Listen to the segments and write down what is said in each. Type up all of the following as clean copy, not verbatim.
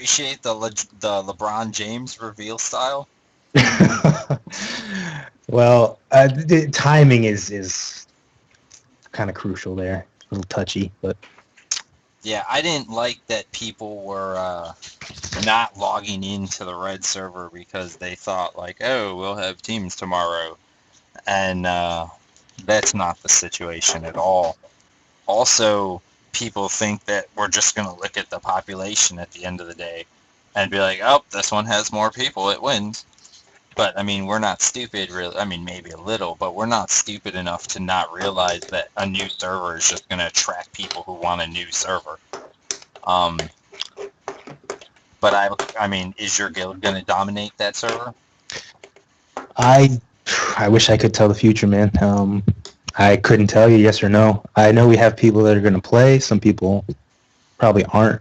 appreciate the LeBron James reveal style. Well, the timing is kind of crucial there. A little touchy, but Yeah, I didn't like that people were not logging into the red server because they thought like, oh, we'll have teams tomorrow, and that's not the situation at all. Also, people think that we're just going to look at the population at the end of the day and be like, oh, this one has more people, it wins. But, I mean, we're not stupid, really. I mean, maybe a little, but we're not stupid enough to not realize that a new server is just going to attract people who want a new server. Um, but, I mean, is your guild going to dominate that server? I I wish I could tell the future, man. I couldn't tell you yes or no. I know we have people that are going to play. Some people probably aren't.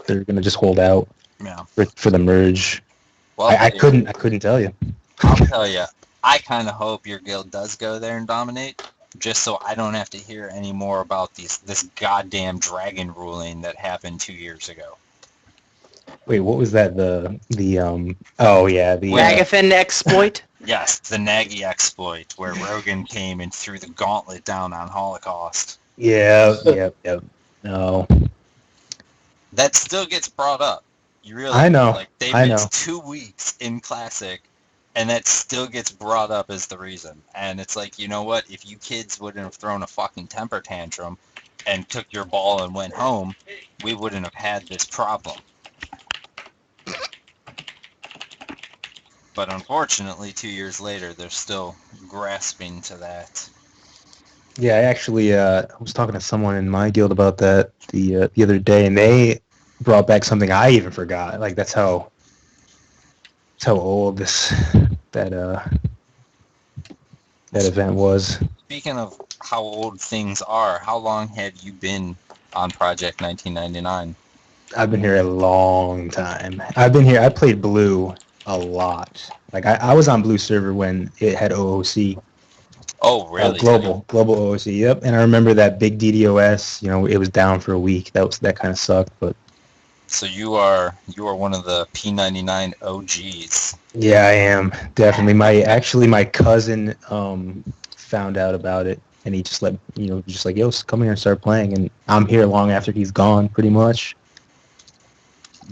They're going to just hold out Yeah. for the merge. Well, I hey, couldn't tell you. I'll tell you, I kind of hope your guild does go there and dominate, just so I don't have to hear any more about this goddamn dragon ruling that happened 2 years ago. Wait, what was that? The oh yeah, the Ragathon exploit? Yes, the Nagy exploit, where Rogan came and threw the gauntlet down on Holocaust. yeah. No, That still gets brought up. You I realize, know, like, they I know. missed 2 weeks in Classic, and that still gets brought up as the reason. And it's like, you know what? If you kids wouldn't have thrown a fucking temper tantrum and took your ball and went home, we wouldn't have had this problem. But unfortunately, 2 years later, they're still grasping to that. Yeah, I actually was talking to someone in my guild about that the other day, and they brought back something I even forgot. Like that's how old that that event was. Speaking of how old things are, how long have you been on Project 1999? I've been here a long time. I've been here. I played Blue a lot. Like I was on Blue server when it had OOC. Oh, really? Global OOC. Yep. And I remember that big DDoS. You know, it was down for a week. That kind of sucked. But So you are one of the P99 OGs. yeah, I am definitely. My cousin found out about it, and he just just like, yo, come here and start playing. And I'm here long after he's gone, pretty much.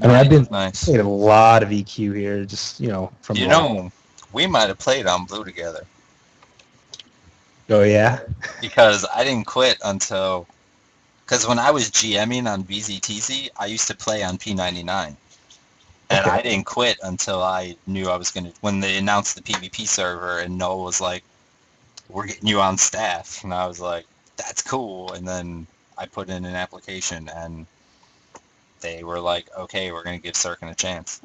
I mean, I've been Nice. played a lot of EQ here, just from. You know, we might have played on Blue together Oh yeah. because I didn't quit until because when I was GMing on BZTZ, I used to play on P99. And Okay. I didn't quit until I knew I was going to, when they announced the PvP server and Noah was like, we're getting you on staff. And I was like, that's cool. And then I put in an application and they were like, okay, we're going to give Sirken a chance.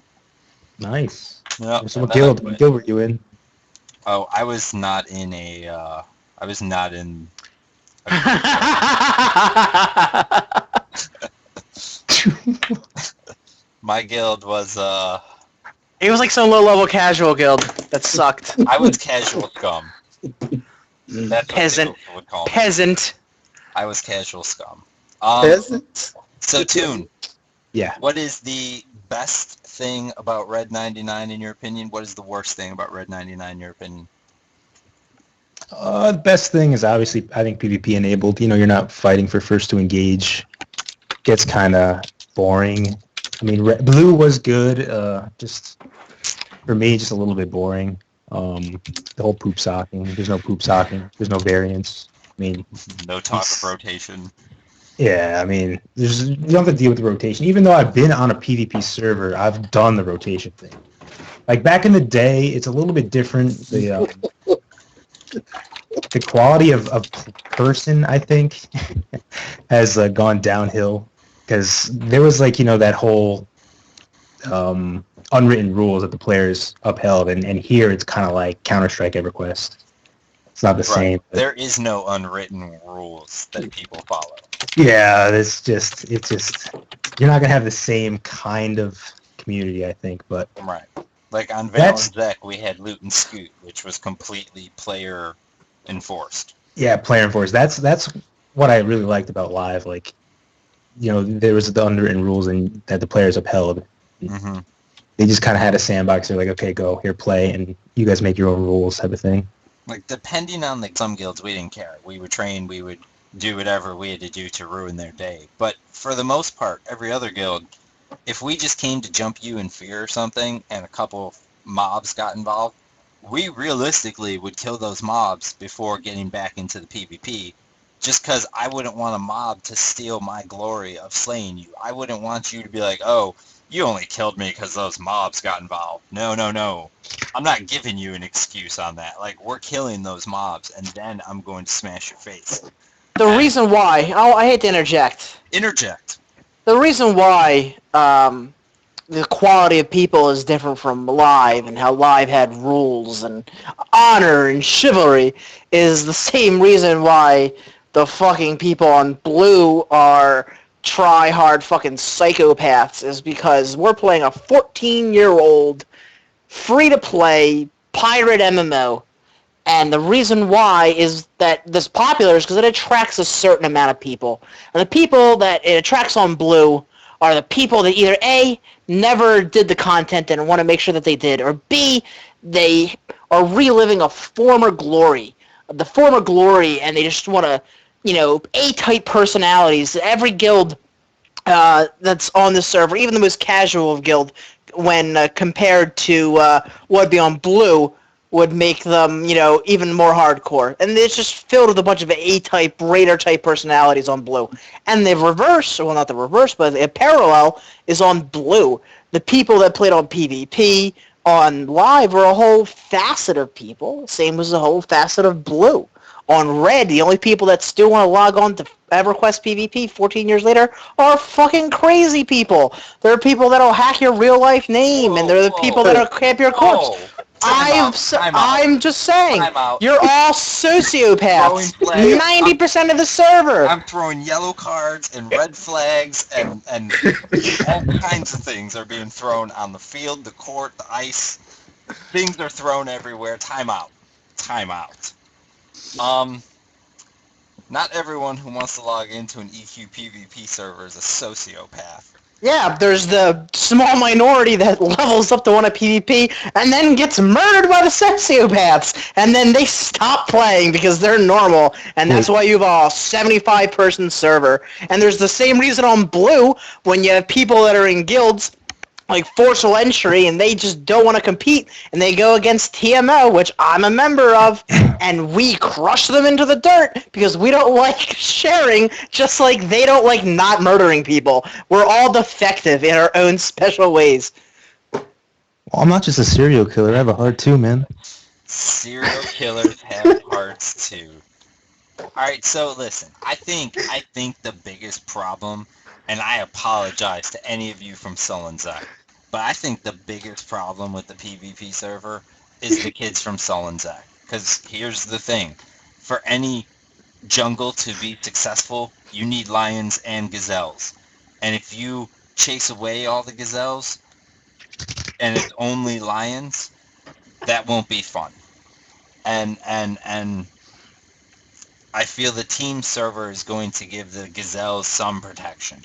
Nice. Yep. So what guild were you in? Oh, I was not in a, I was not in, my guild was, It was like some low-level casual guild that sucked. I was casual scum. That's Peasant. what people would call me. Peasant. I was casual scum. Peasant? So, Toon, Yeah. what is the best thing about Red 99 in your opinion? What is the worst thing about Red 99 in your opinion? The best thing is obviously I think PvP enabled. You're not fighting for first to engage. Gets kind of boring. I mean, Blue was good. Just for me, just a little bit boring. The whole poop socking. There's no poop socking. There's no variance. I mean, No talk of rotation. yeah. I mean, you don't have to deal with the rotation. Even though I've been on a PvP server, I've done the rotation thing. Like back in the day, it's a little bit different. The quality of person, I think, has gone downhill because there was that whole unwritten rules that the players upheld, and here it's kind of like Counter-Strike EverQuest. It's not the same. But There is no unwritten rules that people follow. yeah, it's just you're not gonna have the same kind of community, I think. But Right. Like on Valorant, we had Loot and Scoot, which was completely player enforced. yeah, player enforced. That's what I really liked about Live. Like there was the unwritten rules and that the players upheld. Mm-hmm. They just kind of had a sandbox. They're like, okay, go here, play, and you guys make your own rules, type of thing. Like, depending on some guilds, we didn't care. We would train, we would do whatever we had to do to ruin their day. But for the most part, every other guild, if we just came to jump you in fear or something and a couple of mobs got involved, we realistically would kill those mobs before getting back into the PvP, just because I wouldn't want a mob to steal my glory of slaying you. I wouldn't want you to be like, oh, you only killed me because those mobs got involved. No, no, no. I'm not giving you an excuse on that. Like, we're killing those mobs, and then I'm going to smash your face. The reason why... Oh, I hate to interject. Interject. The reason why the quality of people is different from Live and how Live had rules and honor and chivalry is the same reason why the fucking people on Blue are try-hard fucking psychopaths, is because we're playing a 14-year-old free-to-play pirate MMO. And the reason why is that this popular is because it attracts a certain amount of people. And the people that it attracts on Blue are the people that either A, never did the content and want to make sure that they did, or B, they are reliving a former glory. The former glory, and they just want to, A-type personalities. Every guild that's on the server, even the most casual of guild, when compared to what would be on Blue, would make them, even more hardcore. And it's just filled with a bunch of A-type, Raider-type personalities on Blue. And the reverse, well, not the reverse, but the parallel is on Blue. The people that played on PvP, on Live, are a whole facet of people, same as the whole facet of Blue. On Red, the only people that still want to log on to EverQuest PvP 14 years later are fucking crazy people. There are people that'll hack your real-life name, and they're the people that'll camp your corpse. I'm just saying, you're all sociopaths. 90% of the server. I'm throwing yellow cards and red flags and all kinds of things are being thrown on the field, the court, the ice. Things are thrown everywhere. Time out. Not everyone who wants to log into an EQ PvP server is a sociopath. Yeah, there's the small minority that levels up to one at PvP and then gets murdered by the sociopaths, and then they stop playing because they're normal, and that's why you have a 75-person server. And there's the same reason on Blue when you have people that are in guilds like forcible entry and they just don't want to compete, and they go against TMO, which I'm a member of, and we crush them into the dirt because we don't like sharing, just like they don't like not murdering people. We're all defective in our own special ways. Well, I'm not just a serial killer. I have a heart too, man. Serial killers have hearts too. Alright, so listen, I think the biggest problem, and I apologize to any of you from Sullen Zach, but I think the biggest problem with the PvP server is the kids from Sullen Zach. Because here's the thing. For any jungle to be successful, you need lions and gazelles. And if you chase away all the gazelles, and it's only lions, that won't be fun. And I feel the team server is going to give the gazelles some protection.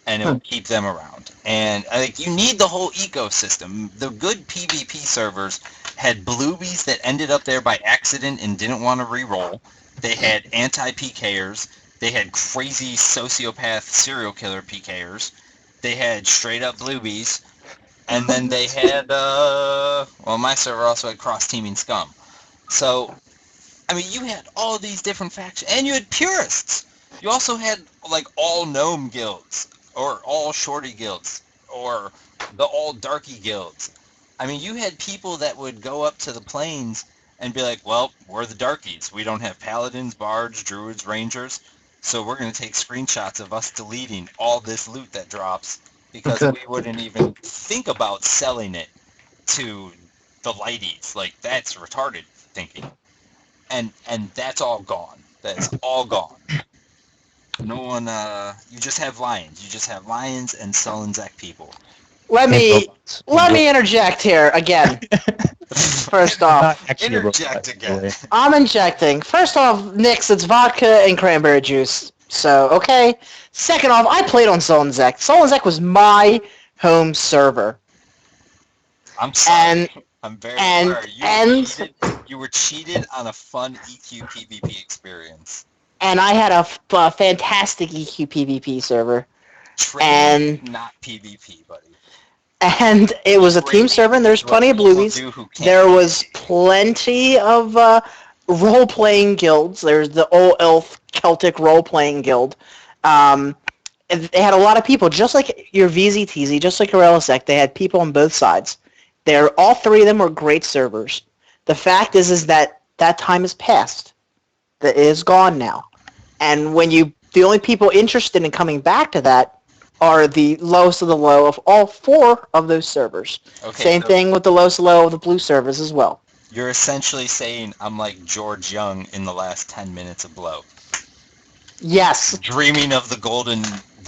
And it will keep them around. And you need the whole ecosystem. The good PvP servers had bluebies that ended up there by accident and didn't want to re-roll. They had anti-PKers. They had crazy sociopath serial killer PKers. They had straight up bluebies. And then they had, my server also had cross-teaming scum. So, you had all these different factions. And you had purists. You also had, all gnome guilds. Or all shorty guilds, or the all darky guilds. You had people that would go up to the plains and be like, well, we're the darkies. We don't have paladins, bards, druids, rangers, so we're going to take screenshots of us deleting all this loot that drops because we wouldn't even think about selling it to the lighties. That's retarded thinking. And that's all gone. That's all gone. No one, you just have lions. You just have lions and Sullen Zach people. Let me interject here again. First off. Interject again. I'm injecting. First off, Nix, it's vodka and cranberry juice. So, okay. Second off, I played on Solenzek. Solenzek was my home server. I'm sorry. And I'm very and sorry. You were and cheated. You were cheated on a fun EQ PvP experience. and I had a fantastic EQ PvP server. Trading, And not PvP, buddy. and it was a team server, Trading and there's is what plenty of people bluebies. do who can't There was PvP. plenty of role-playing guilds. There's the Old Elf Celtic role-playing guild. Um, they had a lot of people, just like your VZTZ, just like your LSEC. They had people on both sides. All three of them were great servers. The fact is that that time has passed. That is gone now. And the only people interested in coming back to that are the lowest of the low of all four of those servers. Okay, Same so thing with the lowest low of the blue servers as well. you're essentially saying I'm like George Young in the last 10 minutes of Blow. Yes. Dreaming of the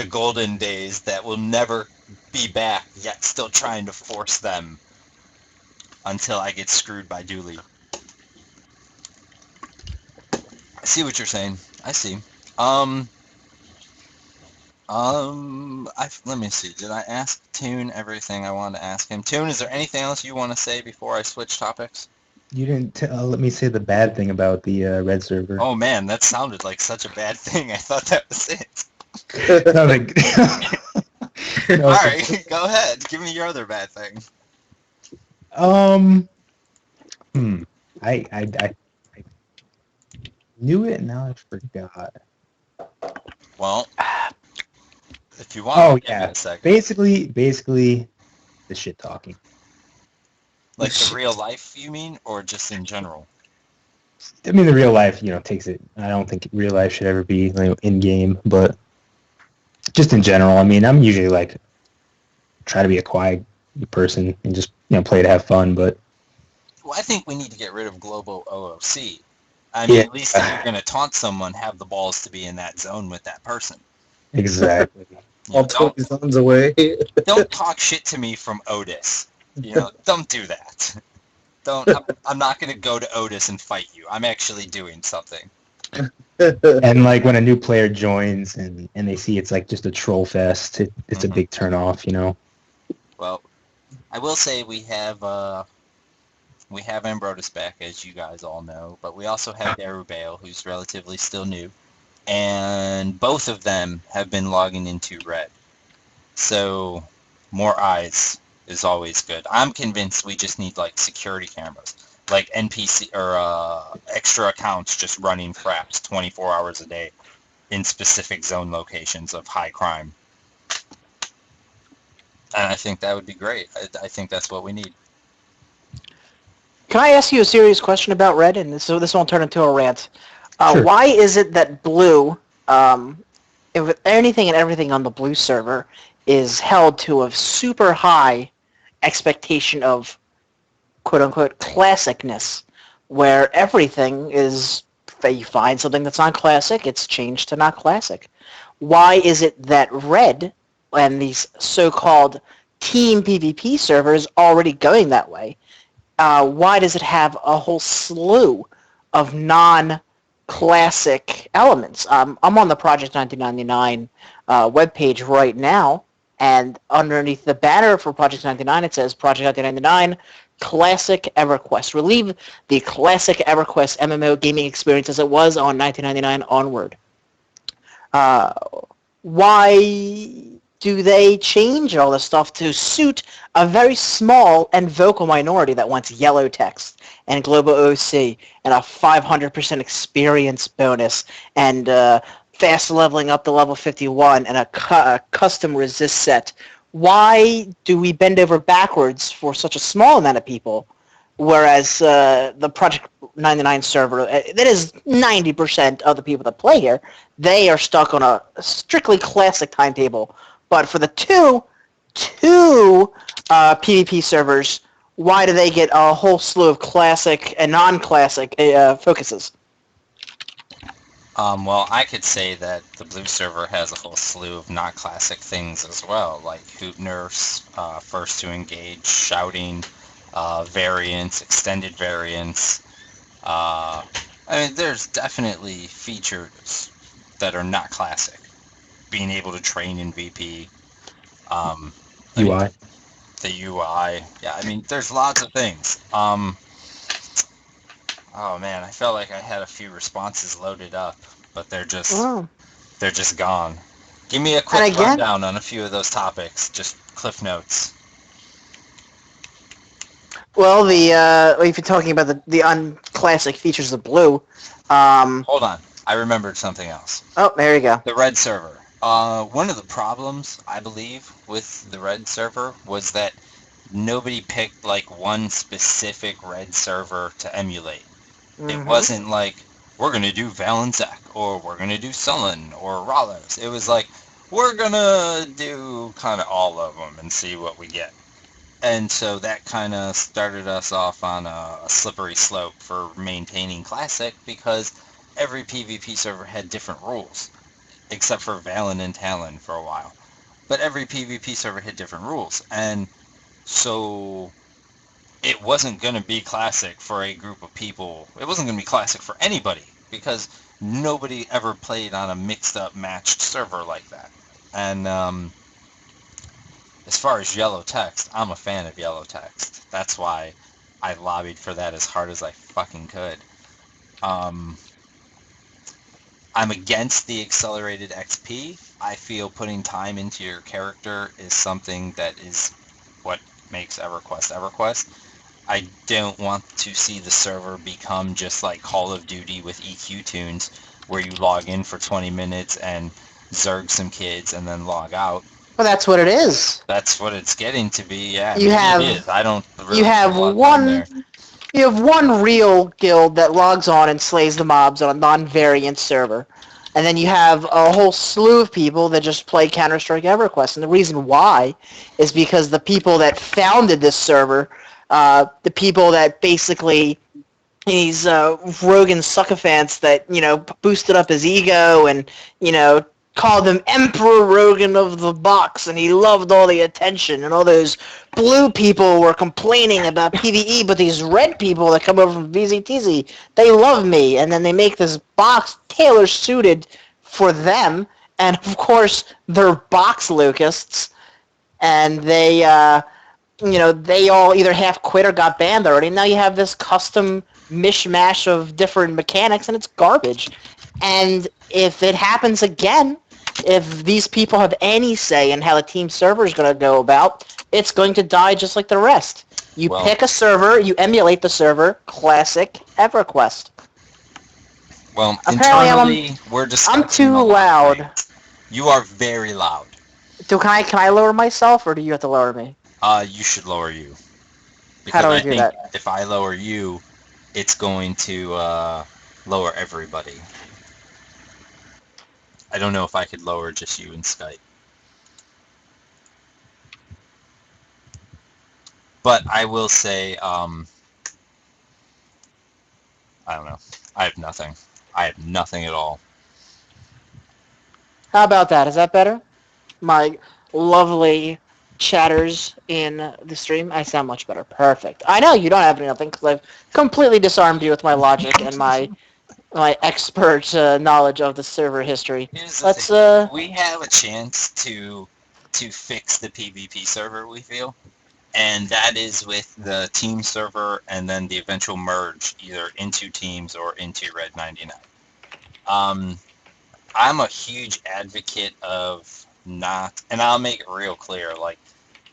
golden days that will never be back, yet still trying to force them until I get screwed by Dooley. I see what you're saying. I see. Um, let me see. Did I ask Toon everything I wanted to ask him? Toon, is there anything else you want to say before I switch topics? You didn't let me say the bad thing about the red server. Oh man, that sounded like such a bad thing. I thought that was it. No, no, All right, go ahead. Give me your other bad thing. um, hmm. I knew it and now I forgot. Well, if you want, Oh I'll give you yeah, a second. basically the shit talking. Like the real life, you mean, or just in general? I mean, the real life, takes it. I don't think real life should ever be in game, but just in general. I mean, I'm usually like try to be a quiet person and just play to have fun. But Well, I think we need to get rid of global OOC. I mean, yeah, at least if you're going to taunt someone, have the balls to be in that zone with that person. exactly. All Don't 20 zones away. don't talk shit to me from Otis. Don't do that. Don't. I'm not going to go to Otis and fight you. I'm actually doing something. And like when a new player joins and they see it's like just a troll fest, it's a Mhm. big turn off. Well, I will say we have Ambrotus back, as you guys all know, but we also have Darubale, who's relatively still new, and both of them have been logging into Red. So more eyes is always good. I'm convinced we just need like security cameras, like NPC or extra accounts just running fraps 24 hours a day in specific zone locations of high crime. And I think that would be great. I think that's what we need. Can I ask you a serious question about red? And this won't turn into a rant. Sure. Why is it that blue, if anything and everything on the blue server, is held to a super high expectation of quote-unquote classicness, where everything is, you find something that's not classic, it's changed to not classic. Why is it that red and these so-called team PvP servers already going that way? Why does it have a whole slew of non-classic elements? I'm on the Project 1999 webpage right now, and underneath the banner for Project 99, it says Project 1999 Classic EverQuest. Relive the classic EverQuest MMO gaming experience as it was on 1999 onward. Uh, why do they change all this stuff to suit a very small and vocal minority that wants yellow text and global OC and a 500% experience bonus and fast leveling up to level 51 and a custom resist set? Why do we bend over backwards for such a small amount of people, whereas the Project 99 server, that is 90% of the people that play here, they are stuck on a strictly classic timetable. But for the two PvP servers, why do they get a whole slew of classic and non-classic focuses? Well, I could say that the blue server has a whole slew of not classic things as well, like hoot nerfs, first to engage, shouting, variants, extended variants. I mean, there's definitely features that are not classic. Being able to train in VP. I mean, UI. the UI. Yeah, I mean, there's lots of things. Oh man, I felt like I had a few responses loaded up, but Oh. they're just gone. Give me a And quick again, rundown on a few of those topics, just cliff notes. well, if you're talking about the unclassic features of Blue, Hold on, I remembered something else. oh, there you go. The red server. One of the problems, I believe, with the red server was that nobody picked like one specific red server to emulate. It Hmm. wasn't like, we're going to do Valenczek, or we're going to do Sullen, or Rallos. It was like, we're going to do kind of all of them and see what we get. And so that kind of started us off on a slippery slope for maintaining Classic, because every PvP server had different rules, except for Valen and Talon for a while. But every PvP server had different rules, and so it wasn't going to be Classic for a group of people. It wasn't going to be Classic for anybody, because nobody ever played on a mixed-up, matched server like that. And as far as yellow text, I'm a fan of yellow text. That's why I lobbied for that as hard as I fucking could. I'm against the accelerated XP. I feel putting time into your character is something that is what makes EverQuest EverQuest. I don't want to see the server become just like Call of Duty with EQ tunes, where you log in for 20 minutes and zerg some kids and then log out. Well, that's what it is. That's what it's getting to be. Yeah, You maybe it have is. I don't you really put have a lot of time there. one real guild that logs on and slays the mobs on a non-variant server. And then you have a whole slew of people that just play Counter-Strike EverQuest. And the reason why is because the people that founded this server, the people that basically these Rogan sycophants that, boosted up his ego and, called him Emperor Rogan of the box, and he loved all the attention, and all those blue people were complaining about PvE, but these red people that come over from VZTZ, they love me, and then they make this box tailor-suited for them, and of course, they're box locusts, and they all either half quit or got banned already. Now you have this custom mishmash of different mechanics, and it's garbage. And if it happens again, if these people have any say in how the team server is going to go about, it's going to die just like the rest. You pick a server, you emulate the server, classic EverQuest. Well, Apparently, internally, we're discussing I'm too a lot of loud. things. You are very loud. Can I lower myself, or do you have to lower me? You should lower you. How Because do I I do think that? if I lower you, it's going to lower everybody. I don't know if I could lower just you in Skype. But I will say, I don't know. I have nothing. I have nothing at all. How about that? Is that better? My lovely chatters in the stream, I sound much better. Perfect. I know you don't have nothing because I've completely disarmed you with my logic and my expert knowledge of the server history. Here's the Let's thing. We have a chance to fix the PvP server, we feel. And that is with the team server and then the eventual merge either into teams or into Red 99. I'm a huge advocate of not, and I'll make it real clear, like,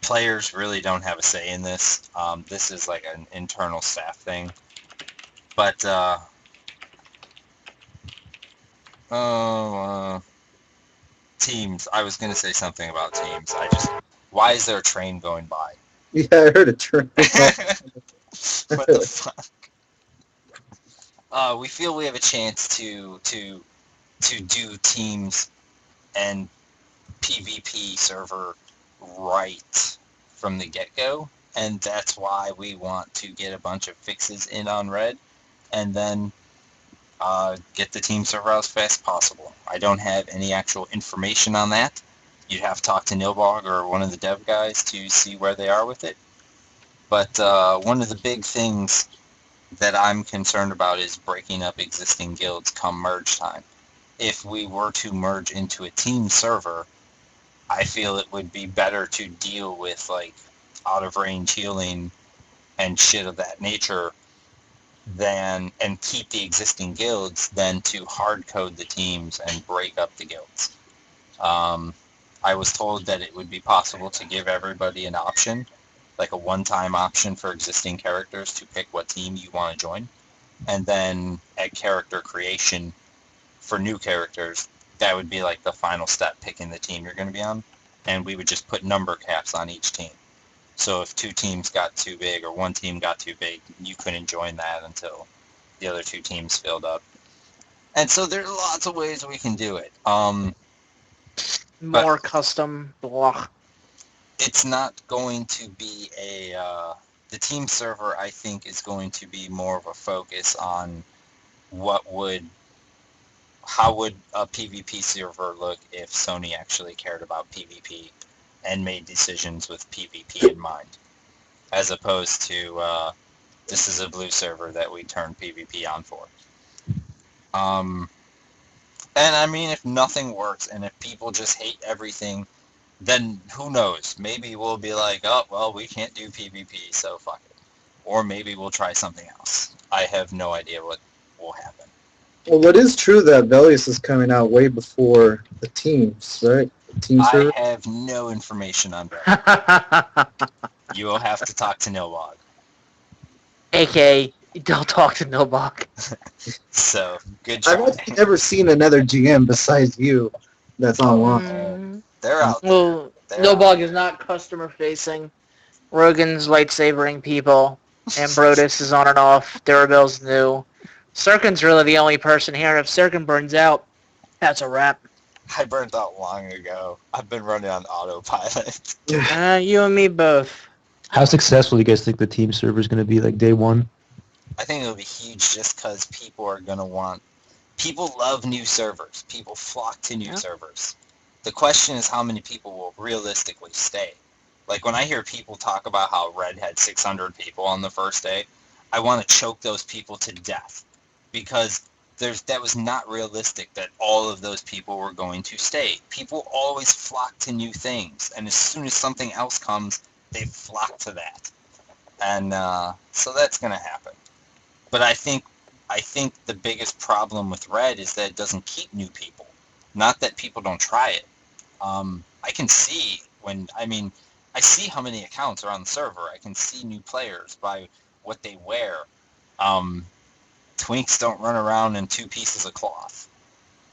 players really don't have a say in this. This is like an internal staff thing. But, teams, I was going to say something about teams. Why is there a train going by? Yeah, I heard a train. What the fuck? We feel we have a chance to do teams and PvP server right from the get-go, and that's why we want to get a bunch of fixes in on Red, and then get the team server out as fast as possible. I don't have any actual information on that. You'd have to talk to Nilbog or one of the dev guys to see where they are with it. But one of the big things that I'm concerned about is breaking up existing guilds come merge time. if we were to merge into a team server, I feel it would be better to deal with like out of range healing and shit of that nature and keep the existing guilds than to hard code the teams and break up the guilds. I was told that it would be possible to give everybody an option, like a one-time option for existing characters to pick what team you want to join. And then at character creation for new characters, that would be like the final step, picking the team you're going to be on. And we would just put number caps on each team. So if two teams got too big or one team got too big, you couldn't join that until the other two teams filled up. And so there's lots of ways we can do it. More custom. Blah. It's not going to be the team server, I think, is going to be more of a focus on how would a PvP server look if Sony actually cared about PvP and made decisions with PvP in mind, as opposed to this is a blue server that we turn PvP on for. And I mean, if nothing works and if people just hate everything, then who knows? Maybe we'll be like, oh, well, we can't do PvP, so fuck it. Or maybe we'll try something else. I have no idea what will happen. Well, it is true that Velius is coming out way before the teams, right? The team server? I have no information on that. You will have to talk to Nilbog. AK, don't talk to Nilbog. So, good try. I've actually never seen another GM besides you that's online. They're out there. Well, Nilbog is not customer facing. Rogan's lightsabering people, and Brodus is on and off. Durabell's new. Sirken's really the only person here. If Sirken burns out, that's a wrap. I burned out long ago. I've been running on autopilot. You and me both. How successful do you guys think the team server is going to be, like day one? I think it'll be huge just because people are going to want... People love new servers. People flock to new servers. The question is how many people will realistically stay. Like when I hear people talk about how Red had 600 people on the first day, I want to choke those people to death. Because that was not realistic that all of those people were going to stay. People always flock to new things, and as soon as something else comes, they flock to that. And so that's going to happen. But I think the biggest problem with Red is that it doesn't keep new people. Not that people don't try it. I can see I see how many accounts are on the server. I can see new players by what they wear. Twinks don't run around in two pieces of cloth.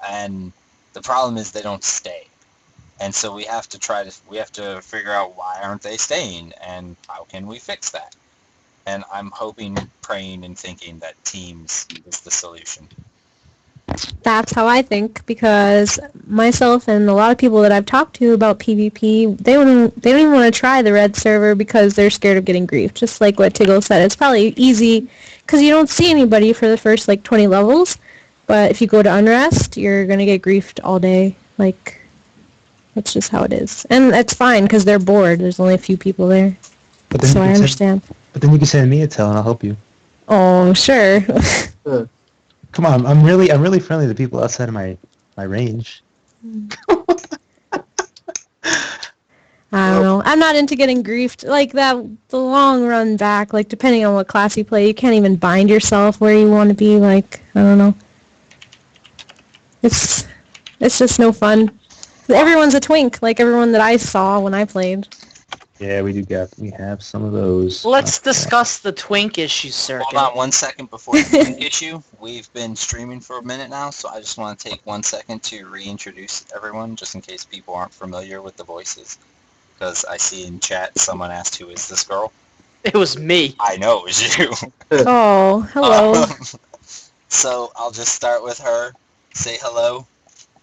And the problem is they don't stay. And so we have to figure out why aren't they staying and how can we fix that. And I'm hoping, praying, and thinking that teams is the solution. That's how I think, because myself and a lot of people that I've talked to about PvP, they don't even want to try the red server because they're scared of getting griefed. Just like what Tiggles said, it's probably easy because you don't see anybody for the first 20 levels. But if you go to Unrest, you're gonna get griefed all day. Like, that's just how it is, and that's fine because they're bored. There's only a few people there, so I understand. But then you can send me a tell and I'll help you. Oh, sure. Come on, I'm really friendly to people outside of my range. I don't know. I'm not into getting griefed. Like the long run back, like depending on what class you play, you can't even bind yourself where you want to be. Like, I don't know. It's just no fun. Everyone's a twink, like everyone that I saw when I played. Yeah, we have some of those. Let's discuss the twink issue, sir. Hold on 1 second before the twink issue. We've been streaming for a minute now, so I just want to take 1 second to reintroduce everyone, just in case people aren't familiar with the voices. Because I see in chat someone asked, who is this girl? It was me. I know it was you. Oh, hello. So I'll just start with her. Say hello.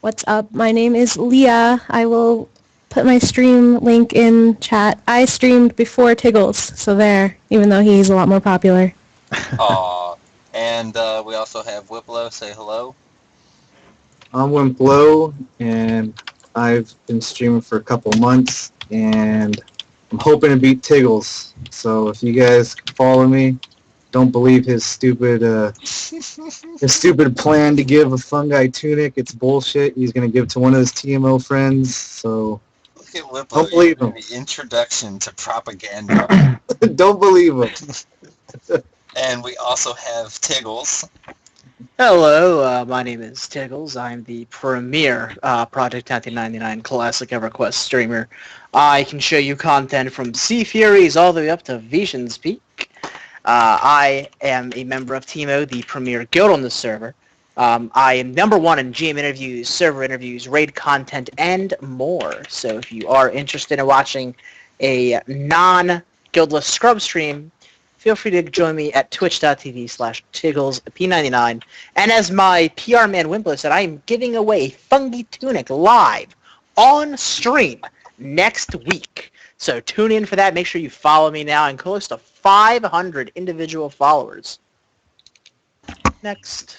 What's up? My name is Lyaa. I will put my stream link in chat. I streamed before Tiggles, so there, even though he's a lot more popular. Aw. And we also have Wimplo. Say hello. I'm Wimplo, and I've been streaming for a couple months, and I'm hoping to beat Tiggles. So if you guys follow me, Don't believe his stupid plan to give a fungi tunic. It's bullshit. He's gonna give it to one of his TMO friends. So Look at Wimplo. don't believe him. The introduction to propaganda. Don't believe him. And we also have Tiggles. Hello, my name is Tiggles. I'm the premier Project 1999 Classic EverQuest streamer. I can show you content from Sea Furies all the way up to Vision's Peak. I am a member of Teemo, the premier guild on the server. I am #1 in GM interviews, server interviews, raid content, and more. So if you are interested in watching a non-guildless scrub stream, feel free to join me at twitch.tv/TigglesP99. And as my PR man Wimplo said, I am giving away a Fungi Tunic live on stream next week. So tune in for that. Make sure you follow me now. I'm close to 500 individual followers. Next.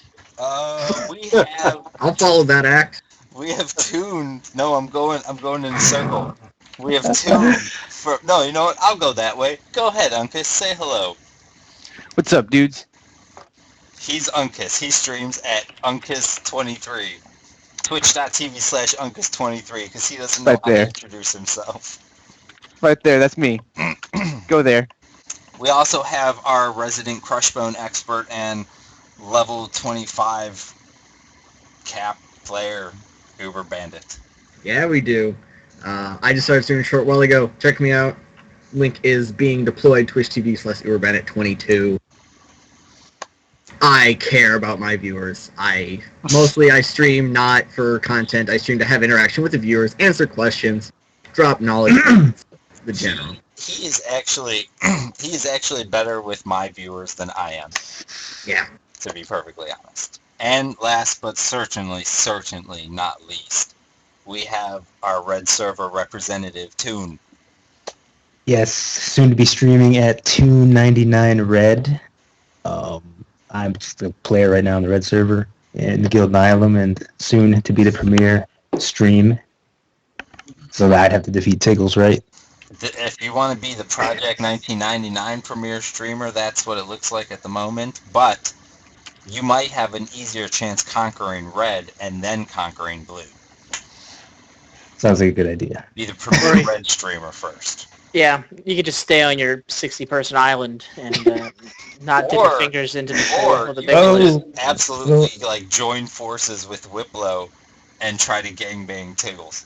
We have I'll follow that act. we have tuned. No, I'm going in a circle. We have tuned for. No, you know what? I'll go that way. Go ahead, Uncus. Say hello. What's up, dudes? He's Uncus. He streams at Uncus23. Twitch.tv/Uncus23 because he doesn't know Right how to there. introduce himself. Right there, that's me. Go there. We also have our resident Crushbone expert and level 25 cap player, Uberbandit. Yeah, we do. I just started streaming a short while ago. Check me out. Link is being deployed, twitch.tv/Uberbandit22. I care about my viewers. I stream not for content. I stream to have interaction with the viewers, answer questions, drop knowledge, the general. He is actually better with my viewers than I am. Yeah. To be perfectly honest. And last but certainly not least, we have our red server representative, Toon. Yes, soon to be streaming at 299 Red. I'm just a player right now on the Red server in the Guild Nihilum, and soon to be the premier stream. So I'd have to defeat Tiggles, right? If you want to be the Project 1999 premier streamer, that's what it looks like at the moment. But you might have an easier chance conquering Red and then conquering Blue. Sounds like a good idea. Be the premier Red streamer first. Yeah, you could just stay on your 60-person island and not dip your fingers into the pool Or of the you big can one. just absolutely join forces with Wimplo and try to gangbang Tiggles.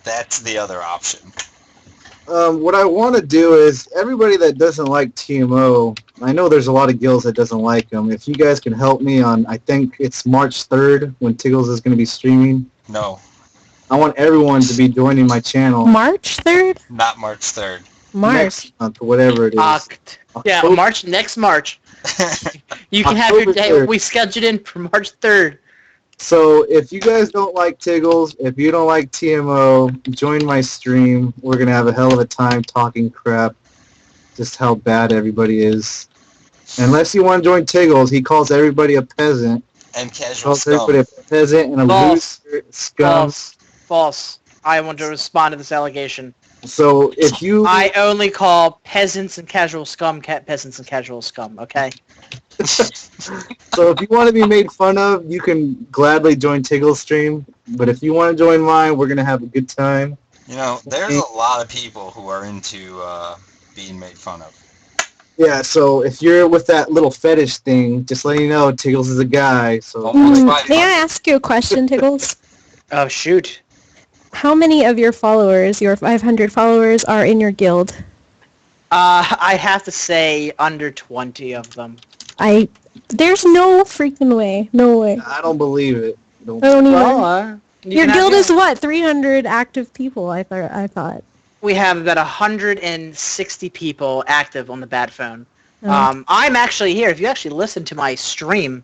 That's the other option. What I want to do is, everybody that doesn't like TMO, I know there's a lot of guilds that doesn't like them. If you guys can help me on, I think it's March 3rd when Tiggles is going to be streaming. No, I want everyone to be joining my channel March 3rd? not March 3rd. March. next month, whatever it is. Yeah, October- next March. You can have your October day. 3rd. We scheduled in for March 3rd. So if you guys don't like Tiggles, if you don't like TMO, join my stream. We're going to have a hell of a time talking crap, just how bad everybody is. Unless you want to join Tiggles, he calls everybody a peasant. And He casual calls scum. everybody a peasant and a False. loser, scum. False. I want to respond to this allegation. So if you... I only call peasants and casual scum peasants and casual scum, okay? So if you want to be made fun of, you can gladly join Tiggles' stream. But if you want to join mine, we're going to have a good time. You know, there's a lot of people who are into being made fun of. Yeah, so if you're with that little fetish thing, just let you know, Tiggles is a guy. So Almost May 500. I ask you a question, Tiggles? Oh, shoot. How many of your followers, your 500 followers, are in your guild? I have to say under 20 of them. There's no freaking way. No way. I don't believe it. Don't- I don't even. Well, Your guild is what? 300 active people, I thought. We have about 160 people active on the bad phone. Oh. I'm actually here. If you actually listen to my stream,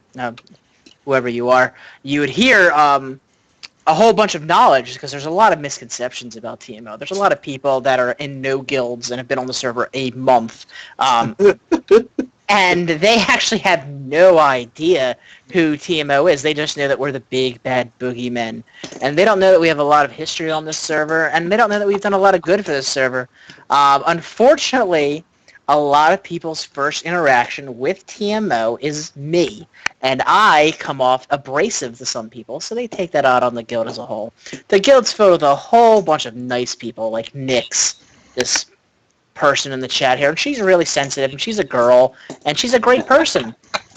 whoever you are, you would hear a whole bunch of knowledge, because there's a lot of misconceptions about TMO. There's a lot of people that are in no guilds and have been on the server a month. And they actually have no idea who TMO is. They just know that we're the big, bad boogeymen. And they don't know that we have a lot of history on this server, and they don't know that we've done a lot of good for this server. Unfortunately, a lot of people's first interaction with TMO is me, and I come off abrasive to some people, so they take that out on the guild as a whole. The guild's filled with a whole bunch of nice people, like Nyx, this person in the chat here, and she's really sensitive, and she's a girl, and she's a great person.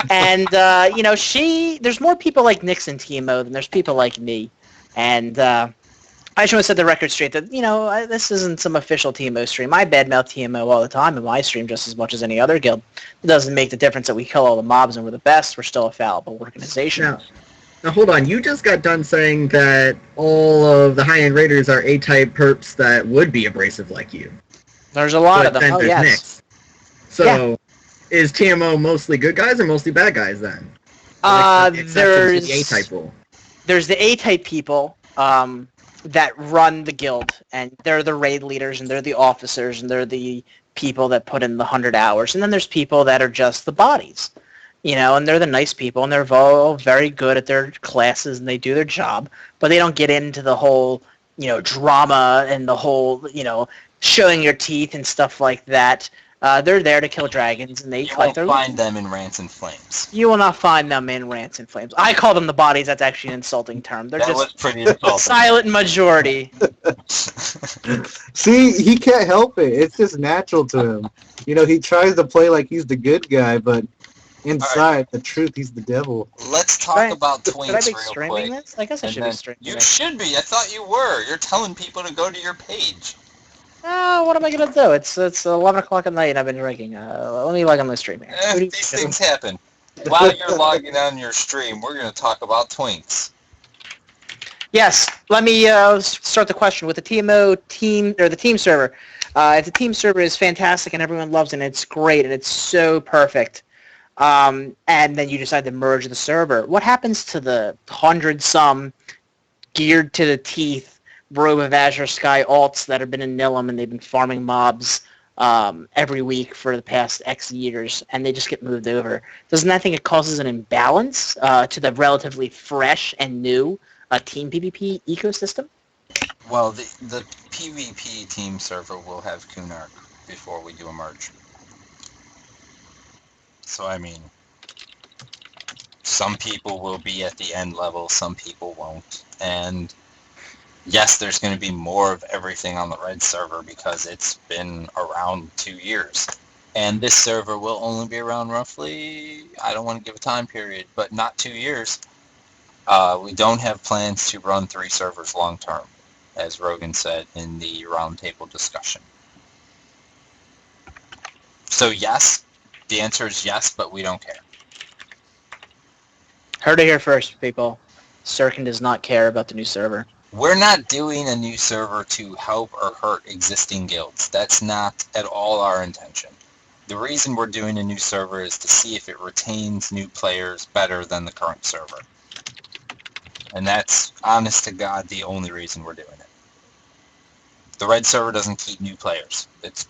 And, there's more people like Nyx in TMO than there's people like me. And, I just want to set the record straight that, this isn't some official TMO stream. I badmouth TMO all the time in my stream just as much as any other guild. It doesn't make the difference that we kill all the mobs and we're the best. We're still a fallible organization. Now hold on. You just got done saying that all of the high-end raiders are A-type perps that would be abrasive like you. There's a lot But of them. then Oh, there's yes. Nyx. So, is TMO mostly good guys or mostly bad guys then? Exception to the A-type rule. There's the A-type people that run the guild, and they're the raid leaders, and they're the officers, and they're the people that put in the 100 hours. And then there's people that are just the bodies, and they're the nice people, and they're all very good at their classes, and they do their job, but they don't get into the whole, drama and the whole, showing your teeth and stuff like that. They're there to kill dragons, and they You collect won't their find them in Rants and Flames. You will not find them in Rants and Flames. I call them the bodies. That's actually an insulting term. They're That just was pretty insulting. silent majority. See, he can't help it. It's just natural to him. He tries to play like he's the good guy, but inside, the truth, he's the devil. Let's talk about Should I twinks be real streaming quick. this? I guess I And should be then- streaming You this. should be. I thought you were. You're telling people to go to your page. What am I going to do? It's 11 o'clock at night and I've been drinking. Let me log on the stream here. What do you- These things happen. While you're logging on your stream, we're going to talk about twinks. Yes, let me start the question with the TMO team, or the team server. If the team server is fantastic and everyone loves it and it's great and it's so perfect, and then you decide to merge the server, what happens to the 100-some geared to the teeth Robe of Azure Sky alts that have been in Nilum and they've been farming mobs every week for the past X years, and they just get moved over? Doesn't that think it causes an imbalance to the relatively fresh and new Team PvP ecosystem? Well, the PvP team server will have Kunark before we do a merge. So, some people will be at the end level, some people won't. And yes, there's going to be more of everything on the red server because it's been around 2 years. And this server will only be around roughly, I don't want to give a time period, but not 2 years. We don't have plans to run 3 servers long term, as Rogan said in the roundtable discussion. So yes, the answer is yes, but we don't care. Heard it here first, people. Sirken does not care about the new server. We're not doing a new server to help or hurt existing guilds. That's not at all our intention. The reason we're doing a new server is to see if it retains new players better than the current server. And that's, honest to God, the only reason we're doing it. The red server doesn't keep new players. It's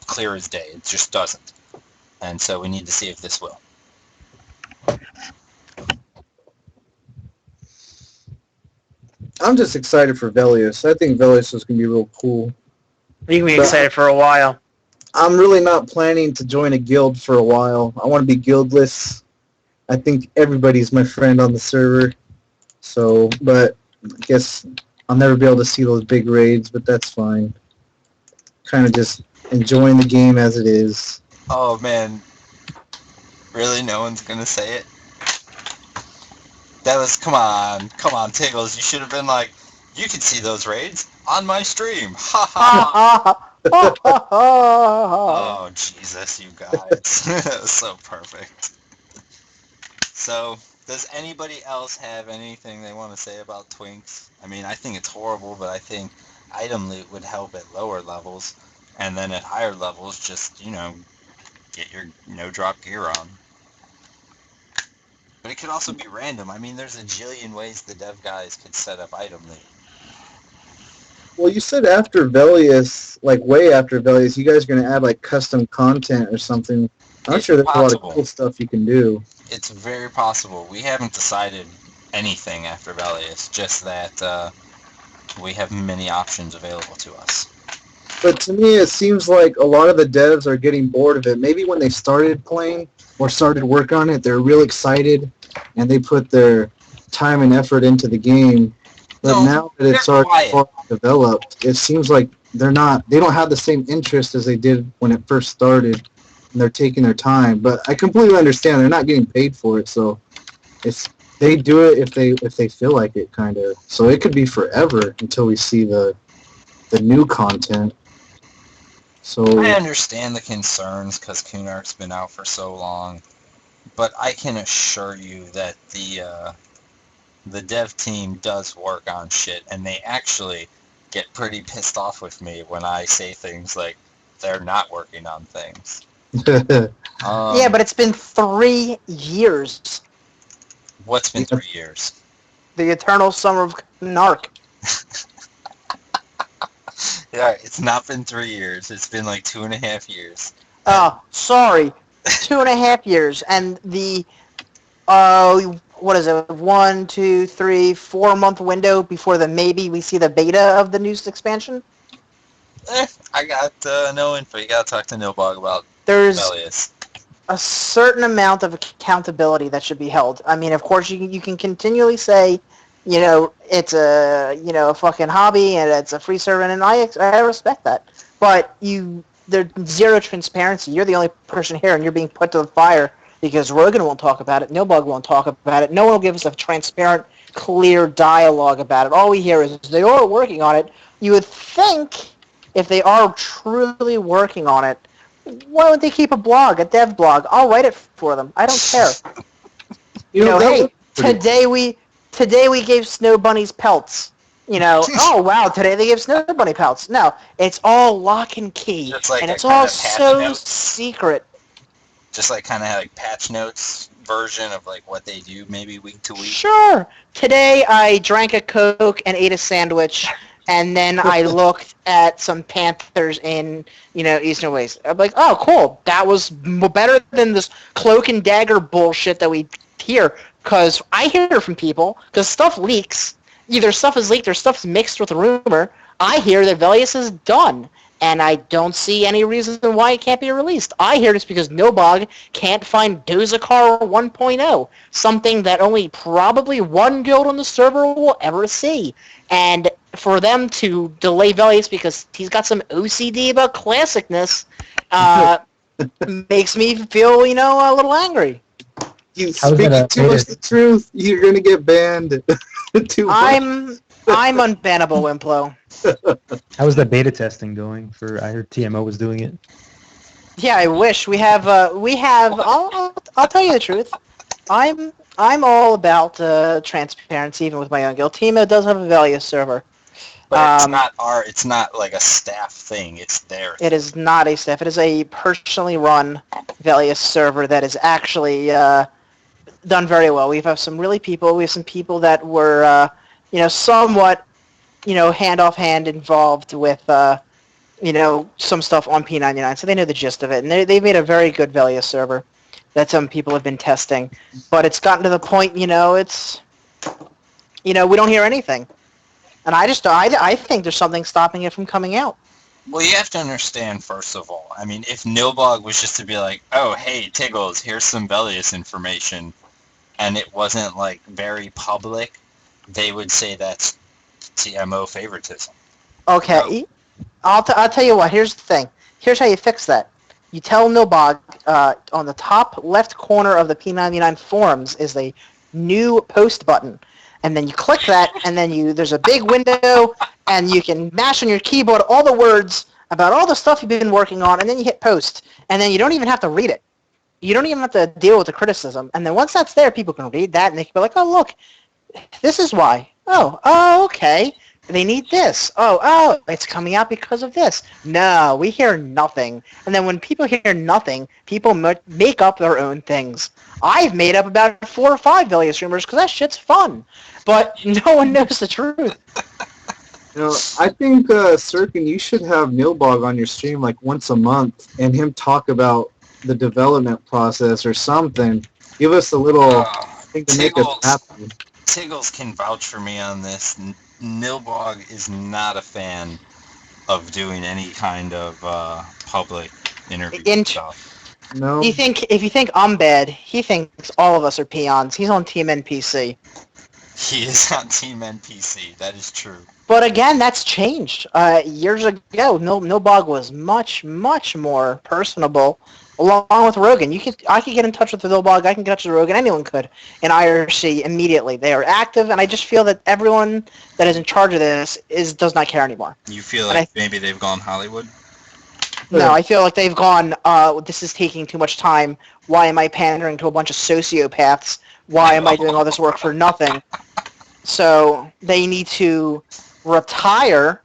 clear as day. It just doesn't. And so we need to see if this will. I'm just excited for Velius. I think Velius is going to be real cool. You can be excited for a while. I'm really not planning to join a guild for a while. I want to be guildless. I think everybody's my friend on the server. So, but I guess I'll never be able to see those big raids, but that's fine. Kind of just enjoying the game as it is. Oh, man. Really? No one's going to say it? That was, come on, Tiggles. You should have been like, you can see those raids on my stream. Ha ha. Oh, Jesus, you guys. So perfect. So, does anybody else have anything they want to say about twinks? I think it's horrible, but I think item loot would help at lower levels. And then at higher levels, just, get your no-drop gear on. But it could also be random. There's a jillion ways the dev guys could set up item loot. Well, you said after Velius, like way after Velius, you guys are going to add like custom content or something. I'm It's sure there's a lot possible. of cool stuff you can do. It's very possible. We haven't decided anything after Velius, just that we have many options available to us. But to me, it seems like a lot of the devs are getting bored of it. Maybe when they started playing or started work on it, they're real excited and they put their time and effort into the game. But No, now that it's they're already quiet. far developed, it seems like they don't have the same interest as they did when it first started. And they're taking their time. But I completely understand they're not getting paid for it, so they do it if they feel like it, kind of. So it could be forever until we see the new content. So I understand the concerns because Kunark's been out for so long, but I can assure you that the dev team does work on shit, and they actually get pretty pissed off with me when I say things like they're not working on things. Yeah, but it's been 3 years. What's been 3 years? The eternal summer of Narc. Yeah, it's not been 3 years. It's been like 2.5 years. Oh, sorry. 2.5 years. And the, what is it, 1, 2, 3, 4-month window before maybe we see the beta of the new expansion? I got no info. You gotta talk to Nilbog about There's Rebellious. a certain amount of accountability that should be held. I mean, of course, you can continually say, it's a fucking hobby and it's a free server, and I respect that. But there's zero transparency. You're the only person here, and you're being put to the fire because Rogan won't talk about it, Nilbog won't talk about it. No one will give us a transparent, clear dialogue about it. All we hear is they are working on it. You would think if they are truly working on it, why don't they keep a blog, a dev blog? I'll write it for them. I don't care. Hey, today we gave snow bunnies pelts. Oh wow, today they gave snow bunny pelts. No, it's all lock and key, Like and it's all so secret. Just like kind of like patch notes version of like what they do maybe week to week. Sure. Today I drank a Coke and ate a sandwich, and then I looked at some Panthers in, Eastern Ways. I'm like, oh, cool. That was better than this cloak and dagger bullshit that we hear. Because I hear from people, because stuff leaks. Either stuff is leaked or stuff is mixed with a rumor. I hear that Velius is done, and I don't see any reason why it can't be released. I hear this because Nobog can't find Dozakar 1.0, something that only probably one guild on the server will ever see. And for them to delay Velius because he's got some OCD about classicness makes me feel, a little angry. You speaking too much the truth, you're gonna get banned. I'm unbannable, Wimplo. How was the beta testing going for? I heard TMO was doing it. Yeah, I wish we have. I'll tell you the truth. I'm all about transparency, even with my own guild. TMO does have a Velious server. But it's not like a staff thing. It's their thing. It is not a staff. It is a personally run Velious server that is actually done very well. We have some people that were, somewhat, hand involved with, some stuff on P99, so they know the gist of it. And they made a very good Velious server that some people have been testing. But it's gotten to the point, we don't hear anything. And I think there's something stopping it from coming out. Well, you have to understand, first of all, I mean, if Nilbog was just to be like, oh, hey, Tiggles, here's some Velious information, and it wasn't, like, very public, they would say that's TMO favoritism. Okay. I'll tell you what, here's the thing. Here's how you fix that. You tell Nilbog, on the top left corner of the P99 forums is a new post button. And then you click that, and then there's a big window, and you can mash on your keyboard all the words about all the stuff you've been working on, and then you hit post. And then you don't even have to read it. You don't even have to deal with the criticism. And then once that's there, people can read that, and they can be like, oh, look, this is why. Oh, okay. They need this. Oh, it's coming out because of this. No, we hear nothing. And then when people hear nothing, people make up their own things. I've made up about 4 or 5 Velious rumors because that shit's fun. But no one knows the truth. I think, Sirken, you should have Nilbog on your stream like once a month and him talk about the development process or something. Give us a little thing to make us happy. Tiggles can vouch for me on this. Nilbog is not a fan of doing any kind of public interview In- stuff. No. If you think I'm bad, he thinks all of us are peons. He's on Team NPC. He is on Team NPC. That is true. But again, that's changed. Years ago, Nilbog was much, much more personable. Along with Rogan, I could get in touch with Nilbog. I can get in touch with Rogan. Anyone could in IRC immediately. They are active, and I just feel that everyone that is in charge of this does not care anymore. You feel And like maybe they've gone Hollywood? No, I feel like they've gone, this is taking too much time. Why am I pandering to a bunch of sociopaths? Why am I doing all this work for nothing? So they need to retire,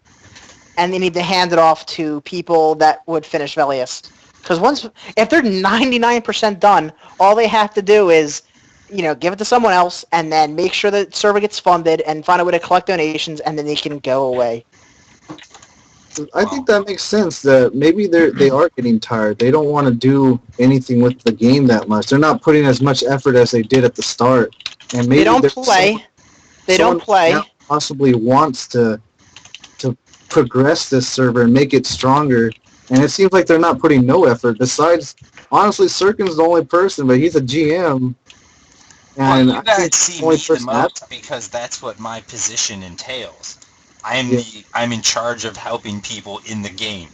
and they need to hand it off to people that would finish Velius. Because if they're 99% done, all they have to do is, give it to someone else, and then make sure the server gets funded, and find a way to collect donations, and then they can go away. I think that makes sense. That maybe they are getting tired. They don't want to do anything with the game that much. They're not putting as much effort as they did at the start. And maybe They don't play. They don't play. Someone possibly wants to progress this server and make it stronger. And it seems like they're not putting no effort. Besides, honestly, Sirken's the only person, but he's a GM. And Well, you I think guys see the only me the person most because that's what my position entails. I'm in charge of helping people in the game.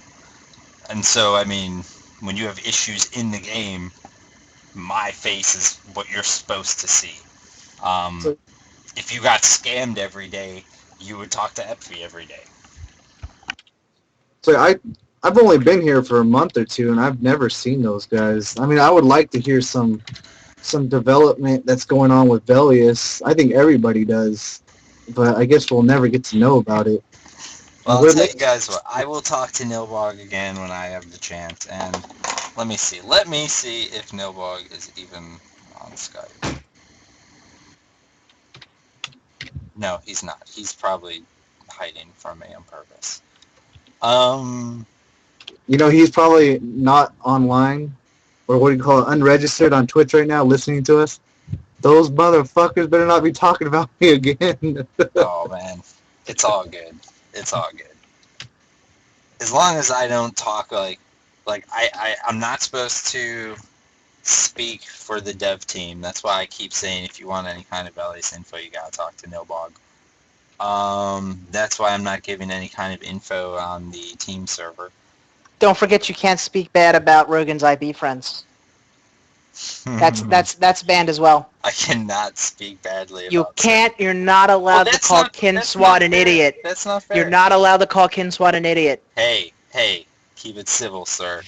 And so, I mean, when you have issues in the game, my face is what you're supposed to see. If you got scammed every day, you would talk to Epfi every day. So I've only been here for a month or two, and I've never seen those guys. I mean, I would like to hear some development that's going on with Velius. I think everybody does, but I guess we'll never get to know about it. Well, I'll tell you guys what. I will talk to Nilbog again when I have the chance, and let me see. Let me see if Nilbog is even on Skype. No, he's not. He's probably hiding from me on purpose. He's probably not online, or what do you call it, unregistered on Twitch right now, listening to us. Those motherfuckers better not be talking about me again. Oh man, it's all good. It's all good. As long as I don't talk like I'm not supposed to speak for the dev team. That's why I keep saying if you want any kind of Velius info, you gotta talk to Nilbog. That's why I'm not giving any kind of info on the team server. Don't forget you can't speak bad about Rogan's IB friends. That's banned as well. I cannot speak badly about You can't. You're not allowed to call Kinswat an idiot. That's not fair. You're not allowed to call Kinswat an idiot. Hey, keep it civil, sir.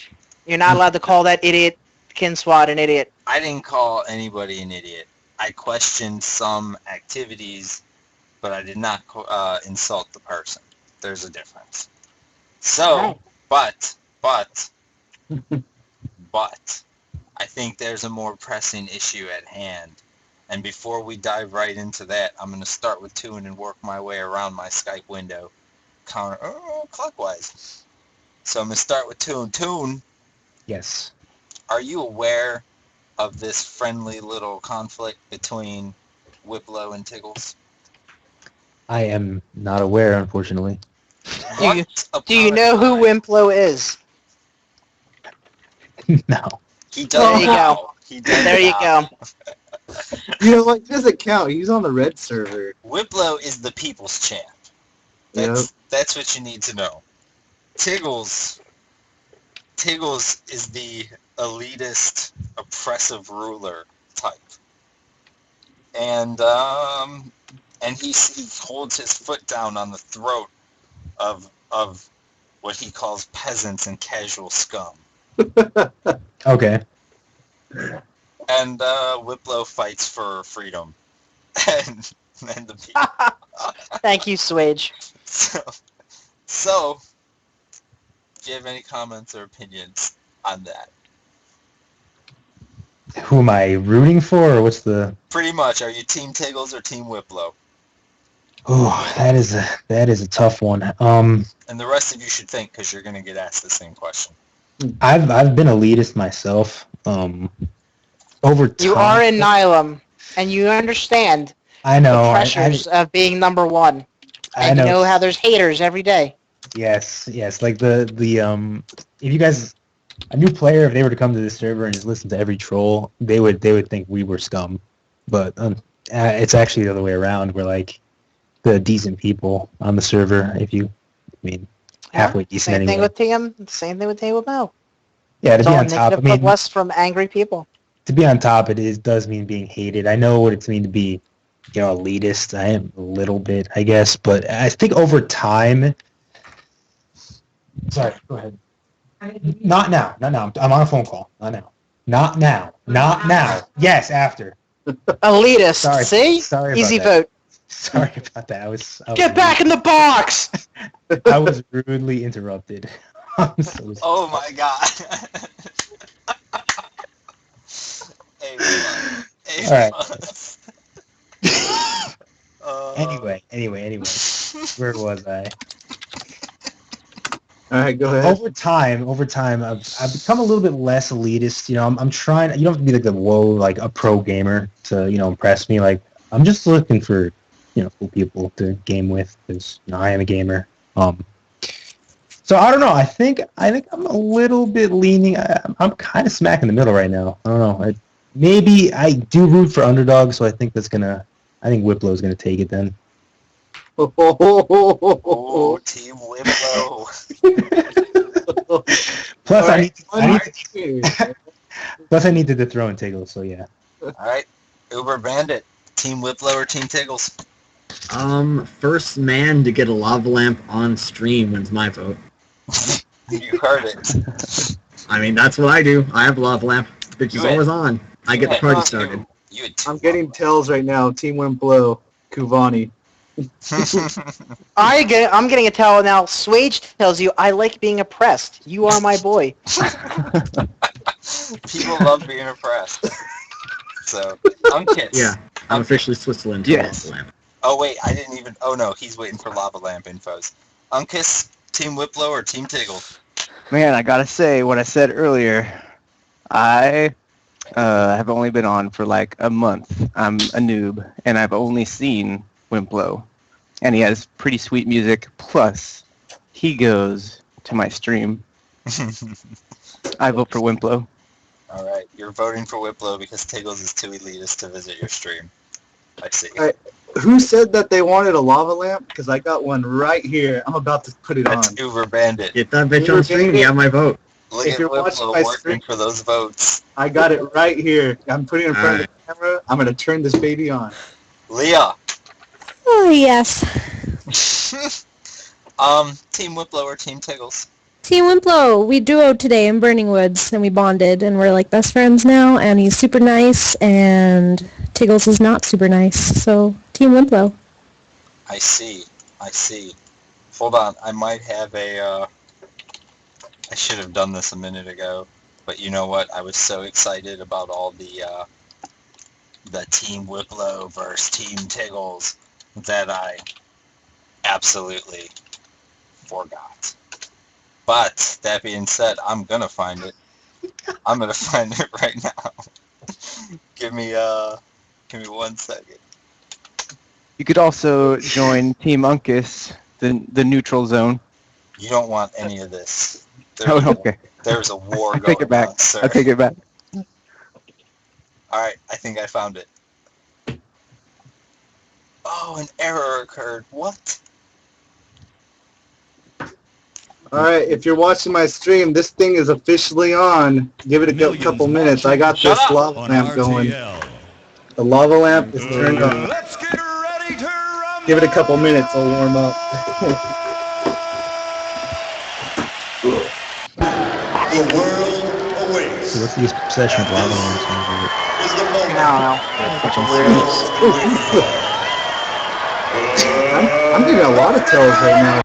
You're not allowed to call that idiot Kinswat an idiot. I didn't call anybody an idiot. I questioned some activities, but I did not insult the person. There's a difference. So, Right. but, I think there's a more pressing issue at hand. And before we dive right into that, I'm going to start with Toon and work my way around my Skype window clockwise. So I'm going to start with Toon. Toon, Yes. are you aware of this friendly little conflict between Wimplo and Tiggles? I am not aware, unfortunately. Do you know who Wimplo is? No. He does. There you go. He does There you now. go. You know what? It doesn't count. He's on the red server. Wimplo is the people's champ. That's what you need to know. Tiggles is the elitist, oppressive ruler type, and he holds his foot down on the throat of what he calls peasants and casual scum. Okay. And Wimplo fights for freedom and the people. Thank you, Swage. So, do you have any comments or opinions on that? Who am I rooting for, or what's the? Pretty much. Are you Team Tiggles or Team Wimplo? Oh, that is a tough one. And the rest of you should think, because you're going to get asked the same question. I've been elitist myself. Over time. You are in Nylum, and you understand I know. the pressures of being number one. I And know. you know how there's haters every day. Yes, yes. Like if you guys, a new player, if they were to come to this server and just listen to every troll, they would think we were scum. But it's actually the other way around. We're like the decent people on the server. Halfway decent Same thing anyway. with TM. Same thing with TM. Yeah, to It's be all on top. negative but less from angry people. To be on top, does mean being hated. I know what it's mean to be, elitist. I am a little bit, I guess, but I think over time. Sorry, go ahead. Not now. Not now. I'm on a phone call. Not now. Not now. Not now. Yes, after. Elitist. Sorry. See? Sorry about Easy that. vote. Sorry about that. I was Get back in the box! I was rudely interrupted. I'm so sorry. Oh my god. Hey, hey, All right. Anyway. Where was I? All right, go ahead. Over time, I've become a little bit less elitist. I'm trying. You don't have to be like a pro gamer to impress me. Like I'm just looking for cool people to game with because I am a gamer. So I don't know. I think I'm a little bit leaning. I'm kind of smack in the middle right now. I don't know. Maybe I do root for underdogs, so I think that's gonna. I think Wimplo is gonna take it then. Oh, Team Wimplo. Plus, Right. Plus, I need to dethrone Tiggles. So yeah. Alright, Uberbandit. Team Wimplo or Team Tiggles? First man to get a lava lamp on stream wins my vote. You heard it. I mean, that's what I do. I have a lava lamp. Bitch is You always on. I get the party had started. You had two I'm getting tells right now. Team Wimplo, Kuvani. I'm getting a tell now. Swage tells you, I like being oppressed. You are my boy. People love being oppressed. So, Uncus. Yeah, I'm officially Switzerland. Yes. Lava lamp. Oh wait, I didn't even. Oh no, he's waiting for lava lamp infos. Uncus, Team Wimplo or Team Tiggle? Man, I gotta say what I said earlier. I have only been on for like a month. I'm a noob, and I've only seen Wimplo. And he has pretty sweet music, plus he goes to my stream. I vote for Wimplo. All right, you're voting for Wimplo because Tiggles is too elitist to visit your stream. I see. Who said that they wanted a lava lamp? Because I got one right here. I'm about to put it That's on. Uberbandit. Get that bitch on stream. You have my vote. Look If at you're watching Wimplo my working stream- for those votes. I got it right here. I'm putting it in front of the camera. I'm going to turn this baby on. Lyaa. Oh, yes. Team Wimplo or Team Tiggles? Team Wimplo, we duoed today in Burning Woods, and we bonded, and we're like best friends now, and he's super nice, and Tiggles is not super nice, so Team Wimplo. I see. Hold on, I might have a, I should have done this a minute ago, but you know what? I was so excited about all the Team Wimplo versus Team Tiggles that I absolutely forgot. But that being said, I'm gonna find it. I'm gonna find it right now. Give me 1 second. You could also join Team Uncus, the neutral zone. You don't want any of this. Oh, okay. There's a war I going take it back. on, sir. I take it back. Alright, I think I found it. Oh, an error occurred. What? All right, if you're watching my stream, this thing is officially on. Give it a couple minutes. I got this lava lamp going. The lava lamp is turned on. Let's get ready to rumble. Give it a couple minutes. I'll warm up. The world awaits. So what's the obsession with lava lamps? Is the moment. I don't know. Bunch of weirdos. I'm getting a lot of tells right now.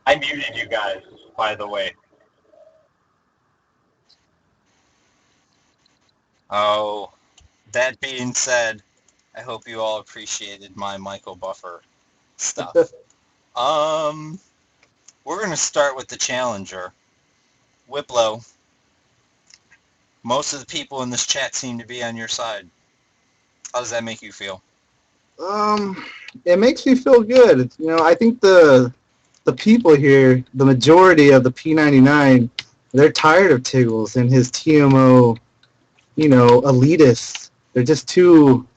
I muted you guys, by the way. Oh, that being said, I hope you all appreciated my Michael Buffer stuff. We're going to start with the challenger. Wimplo, Most of the people in this chat seem to be on your side. How does that make you feel? It makes me feel good. I think the people here, the majority of the P99, they're tired of Tiggles and his TMO, elitists. They're just too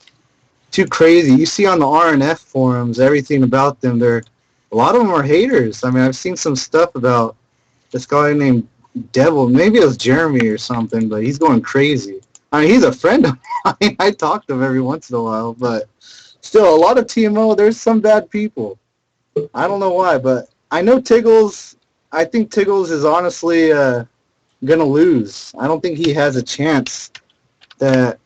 crazy. You see on the RNF forums, everything about them. A lot of them are haters. I mean, I've seen some stuff about this guy named Devil. Maybe it was Jeremy or something, but he's going crazy. I mean, he's a friend of mine. I talk to him every once in a while, but still, a lot of TMO, there's some bad people. I don't know why, but I know Tiggles. I think Tiggles is honestly going to lose. I don't think he has a chance. That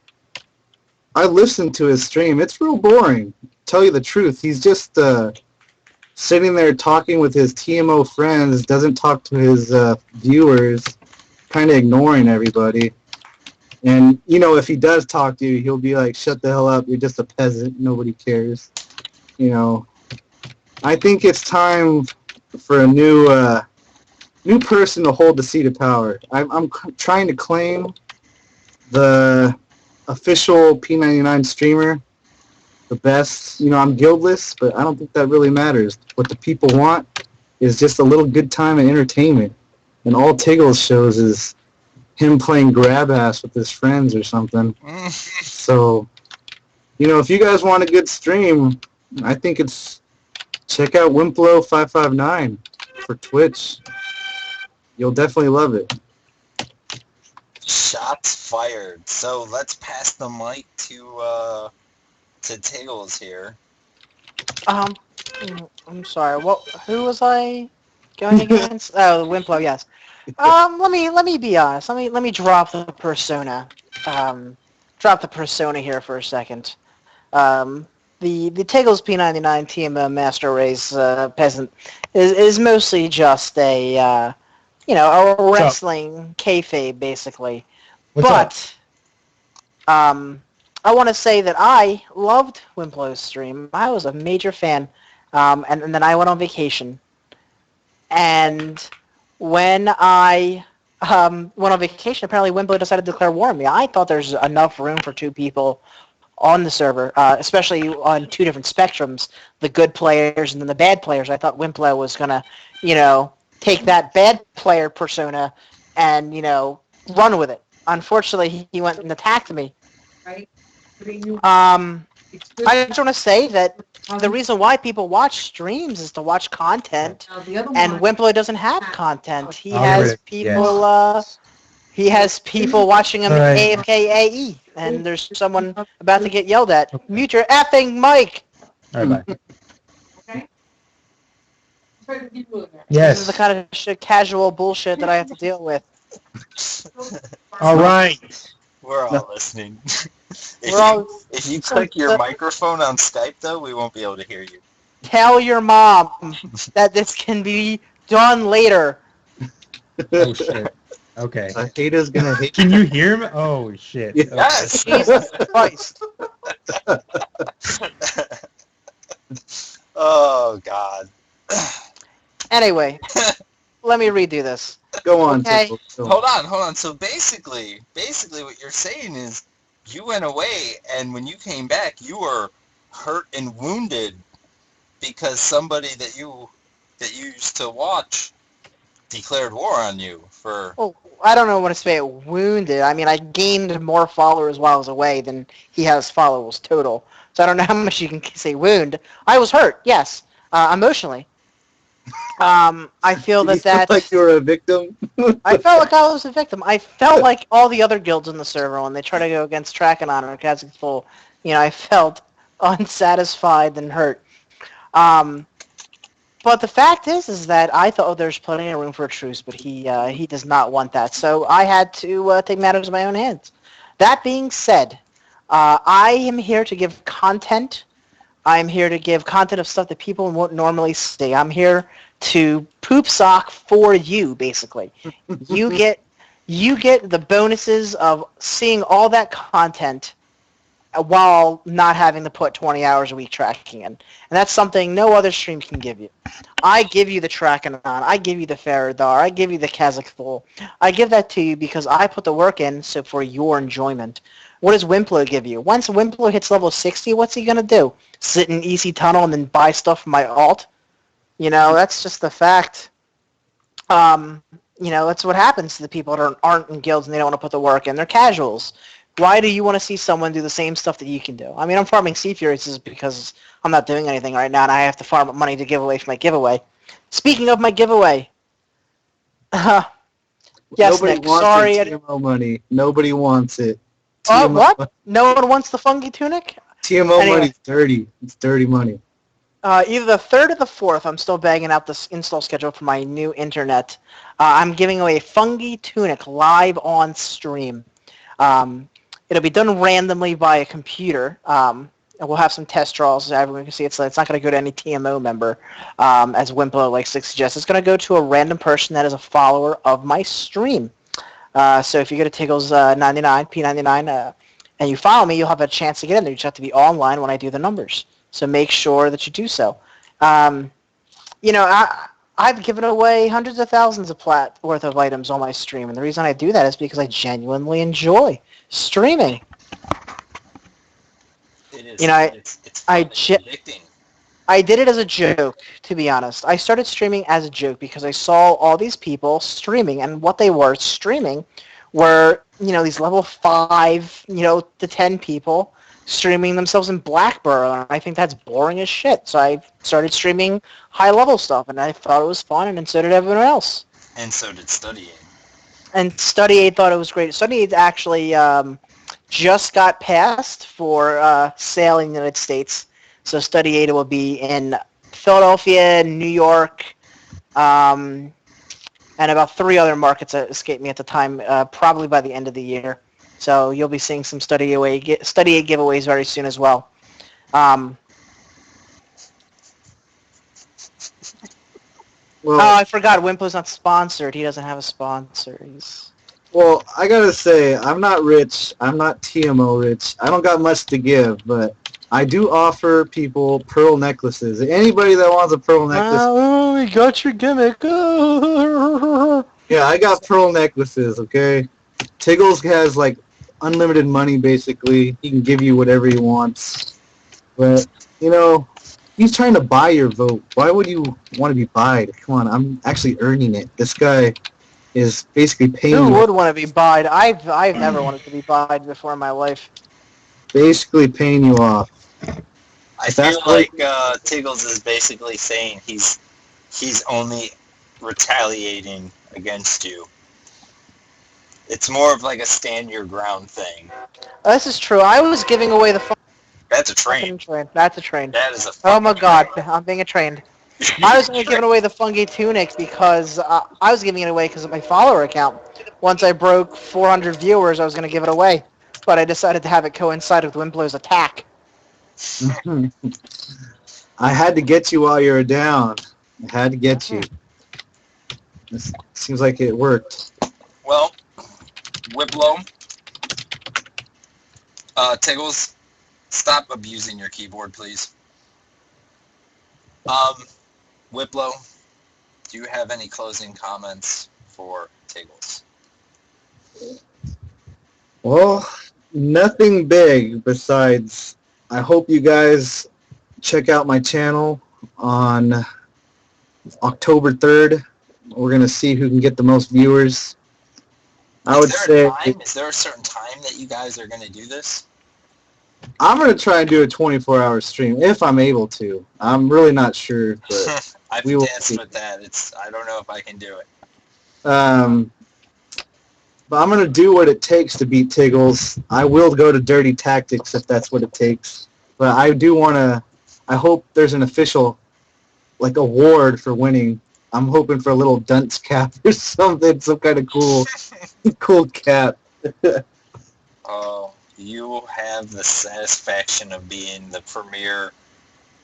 I listened to his stream. It's real boring. Tell you the truth. He's just sitting there talking with his TMO friends, doesn't talk to his viewers, kind of ignoring everybody. And, if he does talk to you, he'll be like, shut the hell up. You're just a peasant. Nobody cares. I think it's time for a new person to hold the seat of power. I'm trying to claim the official P99 streamer, the best. I'm guildless, but I don't think that really matters. What the people want is just a little good time and entertainment. And all Tiggles shows is him playing grab ass with his friends or something. So, if you guys want a good stream, I think check out Wimplo 559 for Twitch. You'll definitely love it. Shots fired. So let's pass the mic to Tiggles here. I'm sorry. Who was I going against? Oh, Wimplo. Yes. Let me be honest. Let me drop the persona. Drop the persona here for a second. The Tiggles P99 TMO Master Race peasant is mostly just a wrestling kayfabe basically. What's up? I want to say that I loved Wimplo's stream. I was a major fan, and then I went on vacation. And when I went on vacation, apparently Wimplo decided to declare war on me. I thought there's enough room for two people on the server, especially on two different spectrums, the good players and then the bad players. I thought Wimplo was going to, take that bad player persona and, run with it. Unfortunately, he went and attacked me. I just want to say that the reason why people watch streams is to watch content, and Wimplo doesn't have content. He has people. He has people watching him AFK and there's someone about to get yelled at. Okay. Mute your effing mic. All right, bye. This is the Yes. kind of casual bullshit that I have to deal with. All right. We're all listening. If you click your microphone on Skype, though, we won't be able to hear you. Tell your mom that this can be done later. Oh shit. Okay. A hater's gonna hate. Can you hear me? Oh shit. Yeah. Yes. Jesus Christ. Oh God. Anyway, let me redo this. Go on. Okay. Tickle, go on. Hold on. So basically what you're saying is you went away, and when you came back, you were hurt and wounded because somebody that you used to watch declared war on you for. Well, I don't know what to say. Wounded. I mean, I gained more followers while I was away than he has followers total. So I don't know how much you can say wound. I was hurt. Yes, emotionally. I feel Did you that feel like you were a victim. I felt like I was a victim. I felt like all the other guilds in the server when they try to go against Trakenon or Kazakh, I felt unsatisfied and hurt. But the fact is that I thought there's plenty of room for a truce, but he does not want that. So I had to take matters in my own hands. That being said, I am here to give content. I'm here to give content of stuff that people won't normally see. I'm here to poop sock for you, basically. You get the bonuses of seeing all that content while not having to put 20 hours a week tracking in. And that's something no other stream can give you. I give you the Trackanon, I give you the Faradar, I give you the Kazakhthul. I give that to you because I put the work in so for your enjoyment. What does Wimplo give you? Once Wimplo hits level 60, what's he going to do? Sit in EC Tunnel and then buy stuff from my alt? You know, that's just the fact. You know, that's what happens to the people that aren't in guilds and they don't want to put the work in. They're casuals. Why do you want to see someone do the same stuff that you can do? I mean, I'm farming Sea Furies is because I'm not doing anything right now and I have to farm up money to give away for my giveaway. Speaking of my giveaway, yes, Nobody Nick. wants Sorry. the TMO money. Nobody wants it. What? No one wants the fungi tunic? TMO Anyway. money's dirty. It's dirty money. Either the 3rd or the 4th, I'm still bagging out this install schedule for my new internet. I'm giving away a fungi tunic live on stream. It'll be done randomly by a computer. And we'll have some test draws so everyone can see it. So it's not going to go to any TMO member, as Wimplo likes to suggest. It's going to go to a random person that is a follower of my stream. So if you go to Tiggles 99, P99, and you follow me, you'll have a chance to get in there. You just have to be online when I do the numbers. So make sure that you do so. You know, I've given away hundreds of thousands of plat worth of items on my stream, and the reason I do that is because I genuinely enjoy streaming. It is. You know, it's fun and addicting. I did it as a joke, to be honest. I started streaming as a joke because I saw all these people streaming, and what they were streaming were, you know, these level 5, you know, to 10 people streaming themselves in Blackborough, and I think that's boring as shit. So I started streaming high-level stuff, and I thought it was fun, and so did everyone else. And so did Study Aid. And Study Aid thought it was great. Study Aid actually just got passed for sale in the United States. So Study Aid will be in Philadelphia, New York, and about 3 other markets that escaped me at the time, probably by the end of the year. So you'll be seeing some Study Aid giveaways very soon as well. Well, I forgot. Wimplo's not sponsored. He doesn't have a sponsor. well, I gotta say, I'm not rich. I'm not TMO rich. I don't got much to give, but I do offer people pearl necklaces. Anybody that wants a pearl necklace, Oh, we got your gimmick. yeah, I got pearl necklaces. Okay, Tiggles has like unlimited money. Basically, he can give you whatever he wants. But you know, he's trying to buy your vote. Why would you want to be buyed? Come on, I'm actually earning it. This guy is basically paying Who me, would want to be buyed? I've never wanted to be buyed before in my life. basically paying you off. I That's feel like Tiggles is basically saying he's only retaliating against you. It's more of like a stand your ground thing. This is true. I was giving away the That's a train. That's a train. That is a Oh my fucking god, train. I'm being trained. I was only giving away the fungi tunic because I was giving it away because of my follower account. Once I broke 400 viewers, I was going to give it away. But I decided to have it coincide with Wimplo's attack. I had to get you while you were down. I had to get you. This seems like it worked. Well, Wimplo, Tiggles, stop abusing your keyboard, please. Wimplo, do you have any closing comments for Tiggles? Well, nothing big besides I hope you guys check out my channel on October 3rd. We're going to see who can get the most viewers. I would say Is there a certain time that you guys are going to do this? I'm going to try and do a 24-hour stream if I'm able to. I'm really not sure, but I've we will danced see. with that. I don't know if I can do it. But I'm going to do what it takes to beat Tiggles. I will go to dirty tactics if that's what it takes. But I do want to, I hope there's an official, like, award for winning. I'm hoping for a little dunce cap or something, some kind of cool cap. Oh, you have the satisfaction of being the premier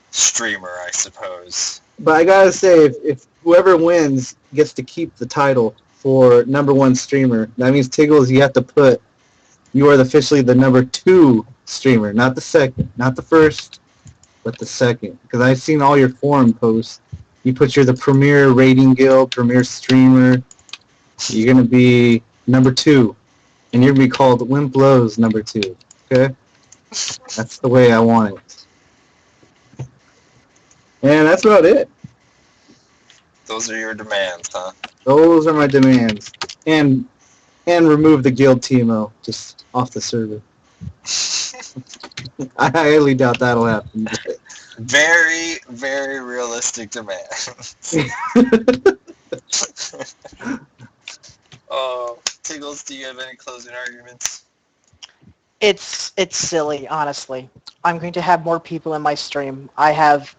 streamer, I suppose. But I got to say, if whoever wins gets to keep the title for #1 streamer, that means Tiggles, you have to put you are officially the number 2 streamer, not the second, not the first, but the second. Because I've seen all your forum posts. You put you're the premier rating guild, premier streamer. You're gonna be number 2, and you're gonna be called Wimplo's number 2. Okay, that's the way I want it. And that's about it. Those are your demands, huh? Those are my demands. And remove the guild TMO just off the server. I highly doubt that'll happen. Very, very realistic demands. Oh, Tiggles, do you have any closing arguments? It's silly, honestly. I'm going to have more people in my stream. I have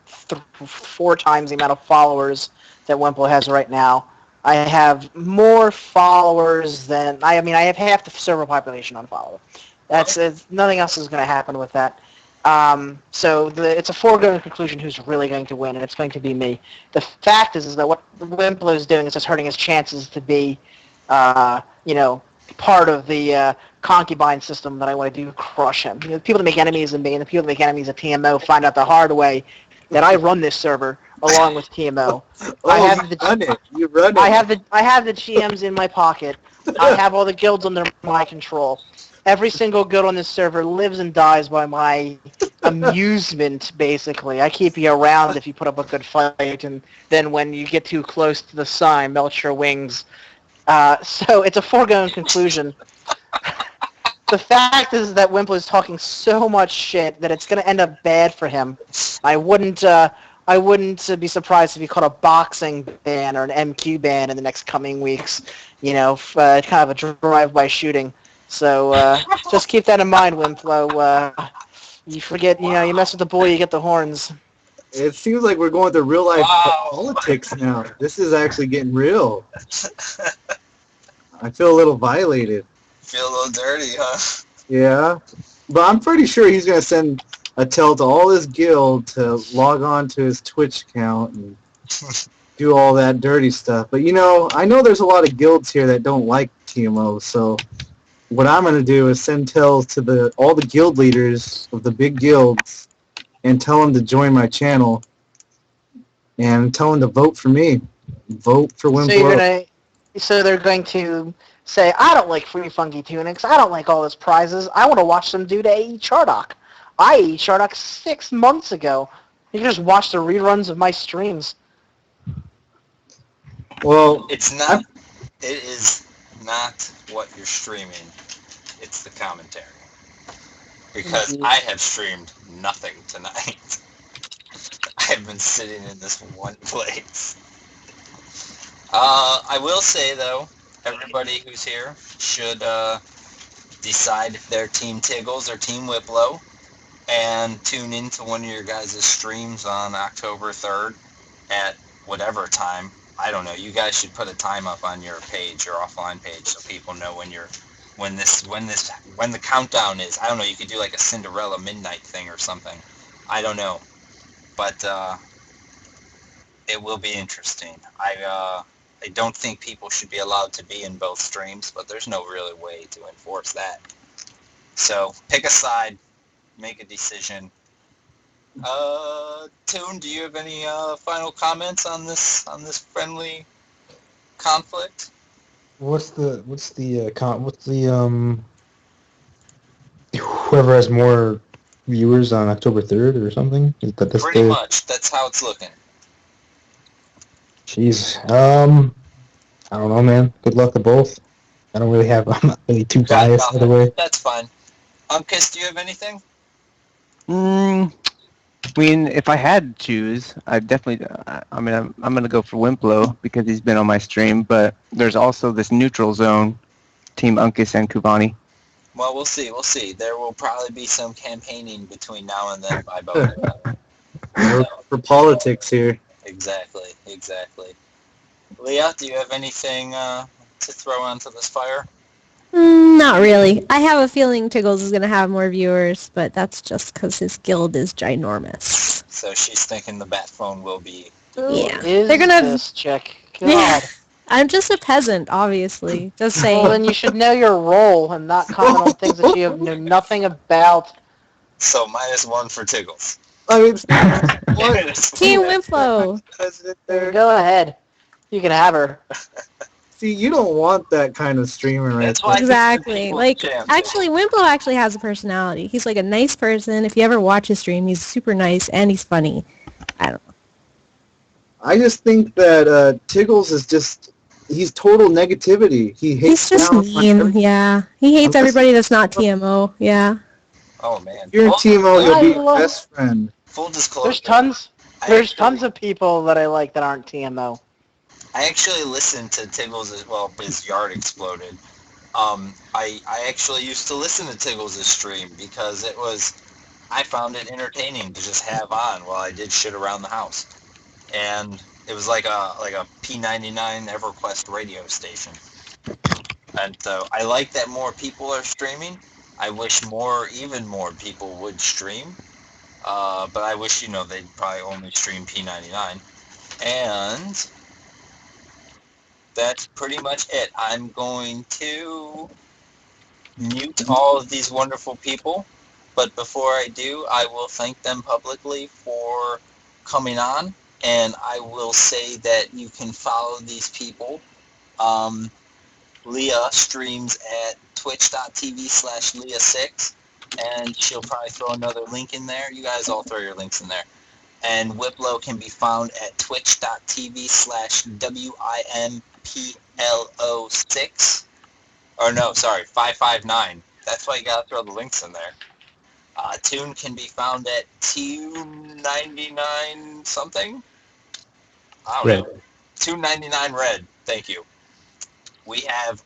4 times the amount of followers that Wimplo has right now. I have more followers than I have half the server population unfollowed. Nothing else is going to happen with that. So it's a foregone conclusion who's really going to win, and it's going to be me. The fact is that what Wimplo is doing is just hurting his chances to be, part of the concubine system that I want to do crush him. The people that make enemies of me and the people that make enemies of TMO find out the hard way that I run this server along with TMO. I have You run it. I have the GMs in my pocket. I have all the guilds under my control. Every single guild on this server lives and dies by my amusement, basically. I keep you around if you put up a good fight, and then when you get too close to the sun, melt your wings. So it's a foregone conclusion. The fact is that Wimplo is talking so much shit that it's going to end up bad for him. I wouldn't be surprised if he caught a boxing ban or an MQ ban in the next coming weeks. Kind of a drive-by shooting. So just keep that in mind, Wimplo. You forget, you mess with the bull, you get the horns. It seems like we're going to real-life Wow. politics now. This is actually getting real. I feel a little violated. Feel a little dirty, huh? Yeah. But I'm pretty sure he's going to send a tell to all his guild to log on to his Twitch account and do all that dirty stuff. But, I know there's a lot of guilds here that don't like TMO, so what I'm going to do is send tells to all the guild leaders of the big guilds and tell them to join my channel and tell them to vote for me. Vote for Wimplo. So they're going to say, I don't like free funky tunics. I don't like all those prizes. I want to watch some dude AE Chardock. I AE Chardock 6 months ago. You can just watch the reruns of my streams. Well, It is not what you're streaming. It's the commentary. Because I have streamed nothing tonight. I've been sitting in this one place. I will say, though, everybody who's here should decide if they're Team Tiggles or Team Wimplo and tune into one of your guys' streams on October 3rd at whatever time. I don't know. You guys should put a time up on your page, your offline page, so people know when the countdown is. I don't know. You could do like a Cinderella midnight thing or something. I don't know, but it will be interesting. I don't think people should be allowed to be in both streams, but there's no really way to enforce that. So pick a side, make a decision. Toon, do you have any final comments on this friendly conflict? What's the whoever has more viewers on October 3rd or something? Pretty much. That's how it's looking. Jeez. I don't know, man. Good luck to both. I'm not really too biased either way. That's fine. Uncus, do you have anything? If I had to choose, I'd definitely. I'm gonna go for Wimplo because he's been on my stream. But there's also this neutral zone, Team Uncus and Kubani. Well, we'll see. We'll see. There will probably be some campaigning between now and then by both. For politics here. Exactly. Lyaa, do you have anything to throw onto this fire? Not really. I have a feeling Tiggles is going to have more viewers, but that's just because his guild is ginormous. So she's thinking the bat phone will be... Yeah. Is They're gonna- this chick? God. I'm just a peasant, obviously. Just Well, then saying. you should know your role and not comment on things that you know nothing about. So -1 for Tiggles. I mean, what? Team Wimplo. President Then there? go ahead. You can have her. See, you don't want that kind of streamer right That's why I there. Exactly. people Like, champ. actually, Wimplo actually has a personality. He's like a nice person. If you ever watch his stream, he's super nice and he's funny. I don't know. I just think that Tiggles is just, he's total negativity. He hates He's just down on mean. everything. Yeah. He hates Unless- everybody that's not TMO. Yeah. Oh man. If you're in TMO, he'll be I your love- best friend. Full disclosure. There's tons of people that I like that aren't TMO. I actually listened to Tiggles as well. His yard exploded. I actually used to listen to Tiggles' stream because I found it entertaining to just have on while I did shit around the house, and it was like a P99 EverQuest radio station. And so I like that more people are streaming. I wish even more people would stream. But I wish, they'd probably only stream P99. And that's pretty much it. I'm going to mute all of these wonderful people. But before I do, I will thank them publicly for coming on. And I will say that you can follow these people. Lyaa streams at twitch.tv/Lyaa6. And she'll probably throw another link in there. You guys all throw your links in there. And Wimplo can be found at twitch.tv/WIMPLO6. Or no, sorry, 559. That's why you gotta throw the links in there. Tune can be found at 299 something? I don't know. 299 red. Thank you. We have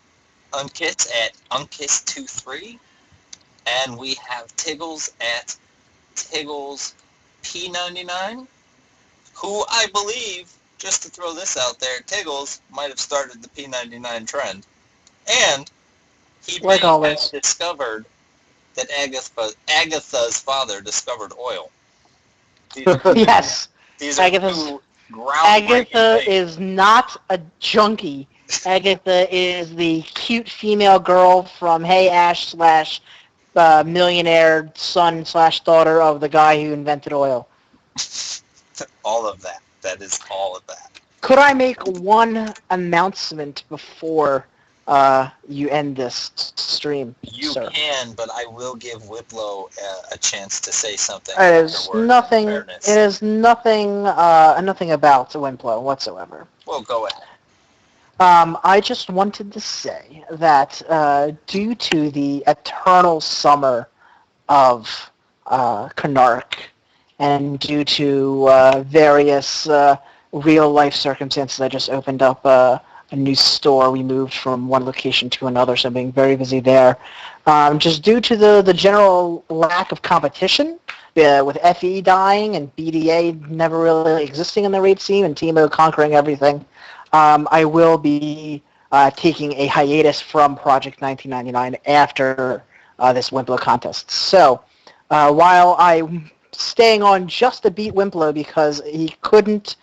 Uncus at Uncus23. And we have Tiggles at Tiggles P99, who I believe, just to throw this out there, Tiggles might have started the P99 trend. And he Like always. have discovered that Agatha's father discovered oil. Yes. These are two groundbreaking Agatha things. is not a junkie. Agatha is the cute female girl from Hey Ash / millionaire son / daughter of the guy who invented oil. All of that. That is all of that. Could I make one announcement before you end this stream, You sir? can, but I will give Wimplo a chance to say something. It is afterward, in nothing. fairness. It is nothing. Nothing about Wimplo whatsoever. Well, go ahead. I just wanted to say that due to the eternal summer of Canark and due to various real-life circumstances, I just opened up a new store. We moved from one location to another, so I'm being very busy there. Just due to the general lack of competition, with FE dying and BDA never really existing in the raid scene and TMO conquering everything, I will be taking a hiatus from Project 1999 after this Wimplo contest. So while I'm staying on just to beat Wimplo because he couldn't,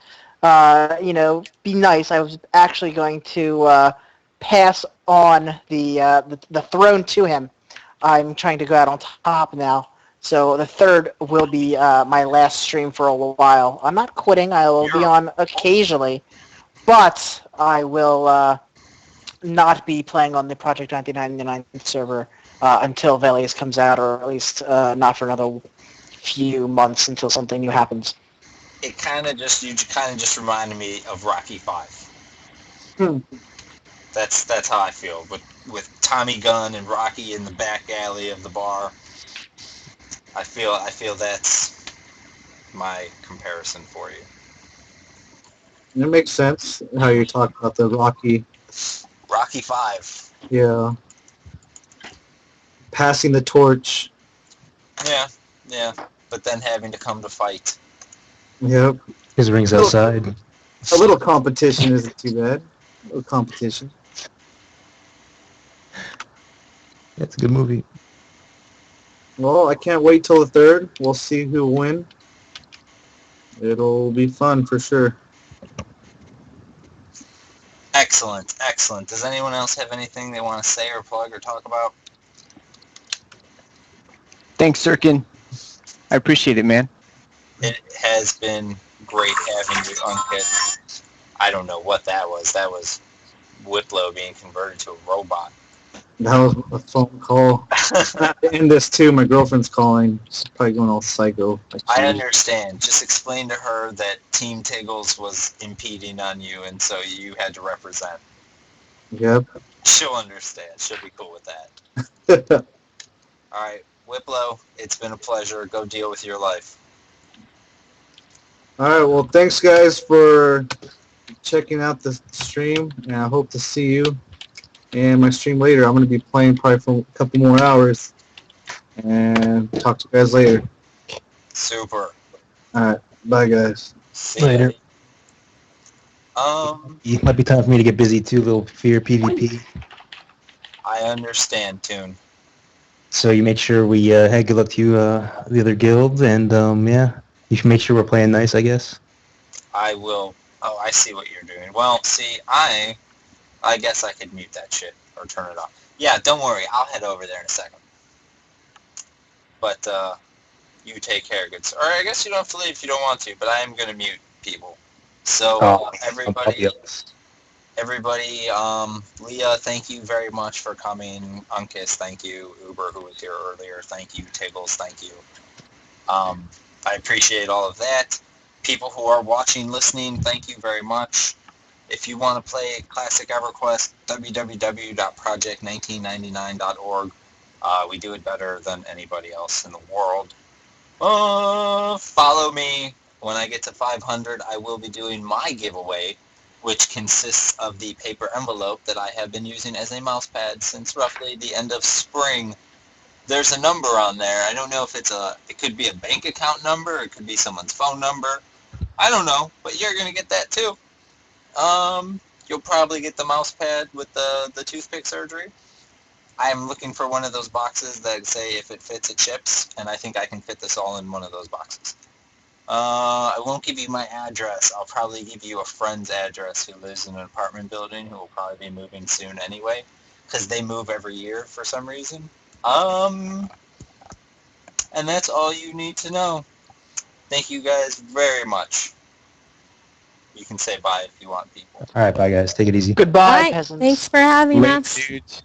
be nice, I was actually going to pass on the throne to him. I'm trying to go out on top now. So the third will be my last stream for a while. I'm not quitting. I will be on occasionally. But I will not be playing on the Project 1999 server until Velius comes out, or at least not for another few months until something new happens. You kind of just reminded me of Rocky 5. That's how I feel with Tommy Gunn and Rocky in the back alley of the bar. I feel that's my comparison for you. It makes sense how you talk about the Rocky. Rocky 5. Yeah. Passing the torch. Yeah. But then having to come to fight. Yep. His ring's outside. A little competition isn't too bad. A little competition. It's a good movie. Well, I can't wait till the third. We'll see who'll win. It'll be fun for sure. Excellent, excellent. Does anyone else have anything they want to say or plug or talk about? Thanks, Sirken. I appreciate it, man. It has been great having you, Uncus. I don't know what that was. That was Wimplo being converted to a robot. That was a phone call. I have to end this too. My girlfriend's calling. She's probably going all psycho. I understand. Just explain to her that Team Tiggles was impeding on you, and so you had to represent. Yep. She'll understand. She'll be cool with that. All right, Wimplo, it's been a pleasure. Go deal with your life. All right. Well, thanks guys for checking out the stream, and I hope to see you in my stream later. I'm going to be playing probably for a couple more hours, and talk to you guys later. Super. All right. Bye, guys. See ya. Later. It might be time for me to get busy too, little fear PvP. I understand, Toon. So you make sure we, hey, good luck to you, the other guild, and yeah, you should make sure we're playing nice, I guess. I will. Oh, I see what you're doing. Well, see, I guess I could mute that shit or turn it off. Yeah, don't worry. I'll head over there in a second. But you take care, good sir. Or I guess you don't have to leave if you don't want to, but I am going to mute people. So everybody, Lyaa, thank you very much for coming. Uncus, thank you. Uber, who was here earlier, thank you. Tiggles, thank you. I appreciate all of that. People who are watching, listening, thank you very much. If you want to play Classic EverQuest, www.project1999.org. We do it better than anybody else in the world. Follow me. When I get to 500, I will be doing my giveaway, which consists of the paper envelope that I have been using as a mouse pad since roughly the end of spring. There's a number on there. I don't know if it could be a bank account number, it could be someone's phone number. I don't know, but you're going to get that too. You'll probably get the mouse pad with the toothpick surgery. I'm looking for one of those boxes that say if it fits, it ships, and I think I can fit this all in one of those boxes. I won't give you my address. I'll probably give you a friend's address who lives in an apartment building who will probably be moving soon anyway, because they move every year for some reason. And that's all you need to know. Thank you guys very much. You can say bye if you want, people. All right, bye guys. Take it easy. Goodbye, Alright, peasants. thanks for having Later, us. dudes.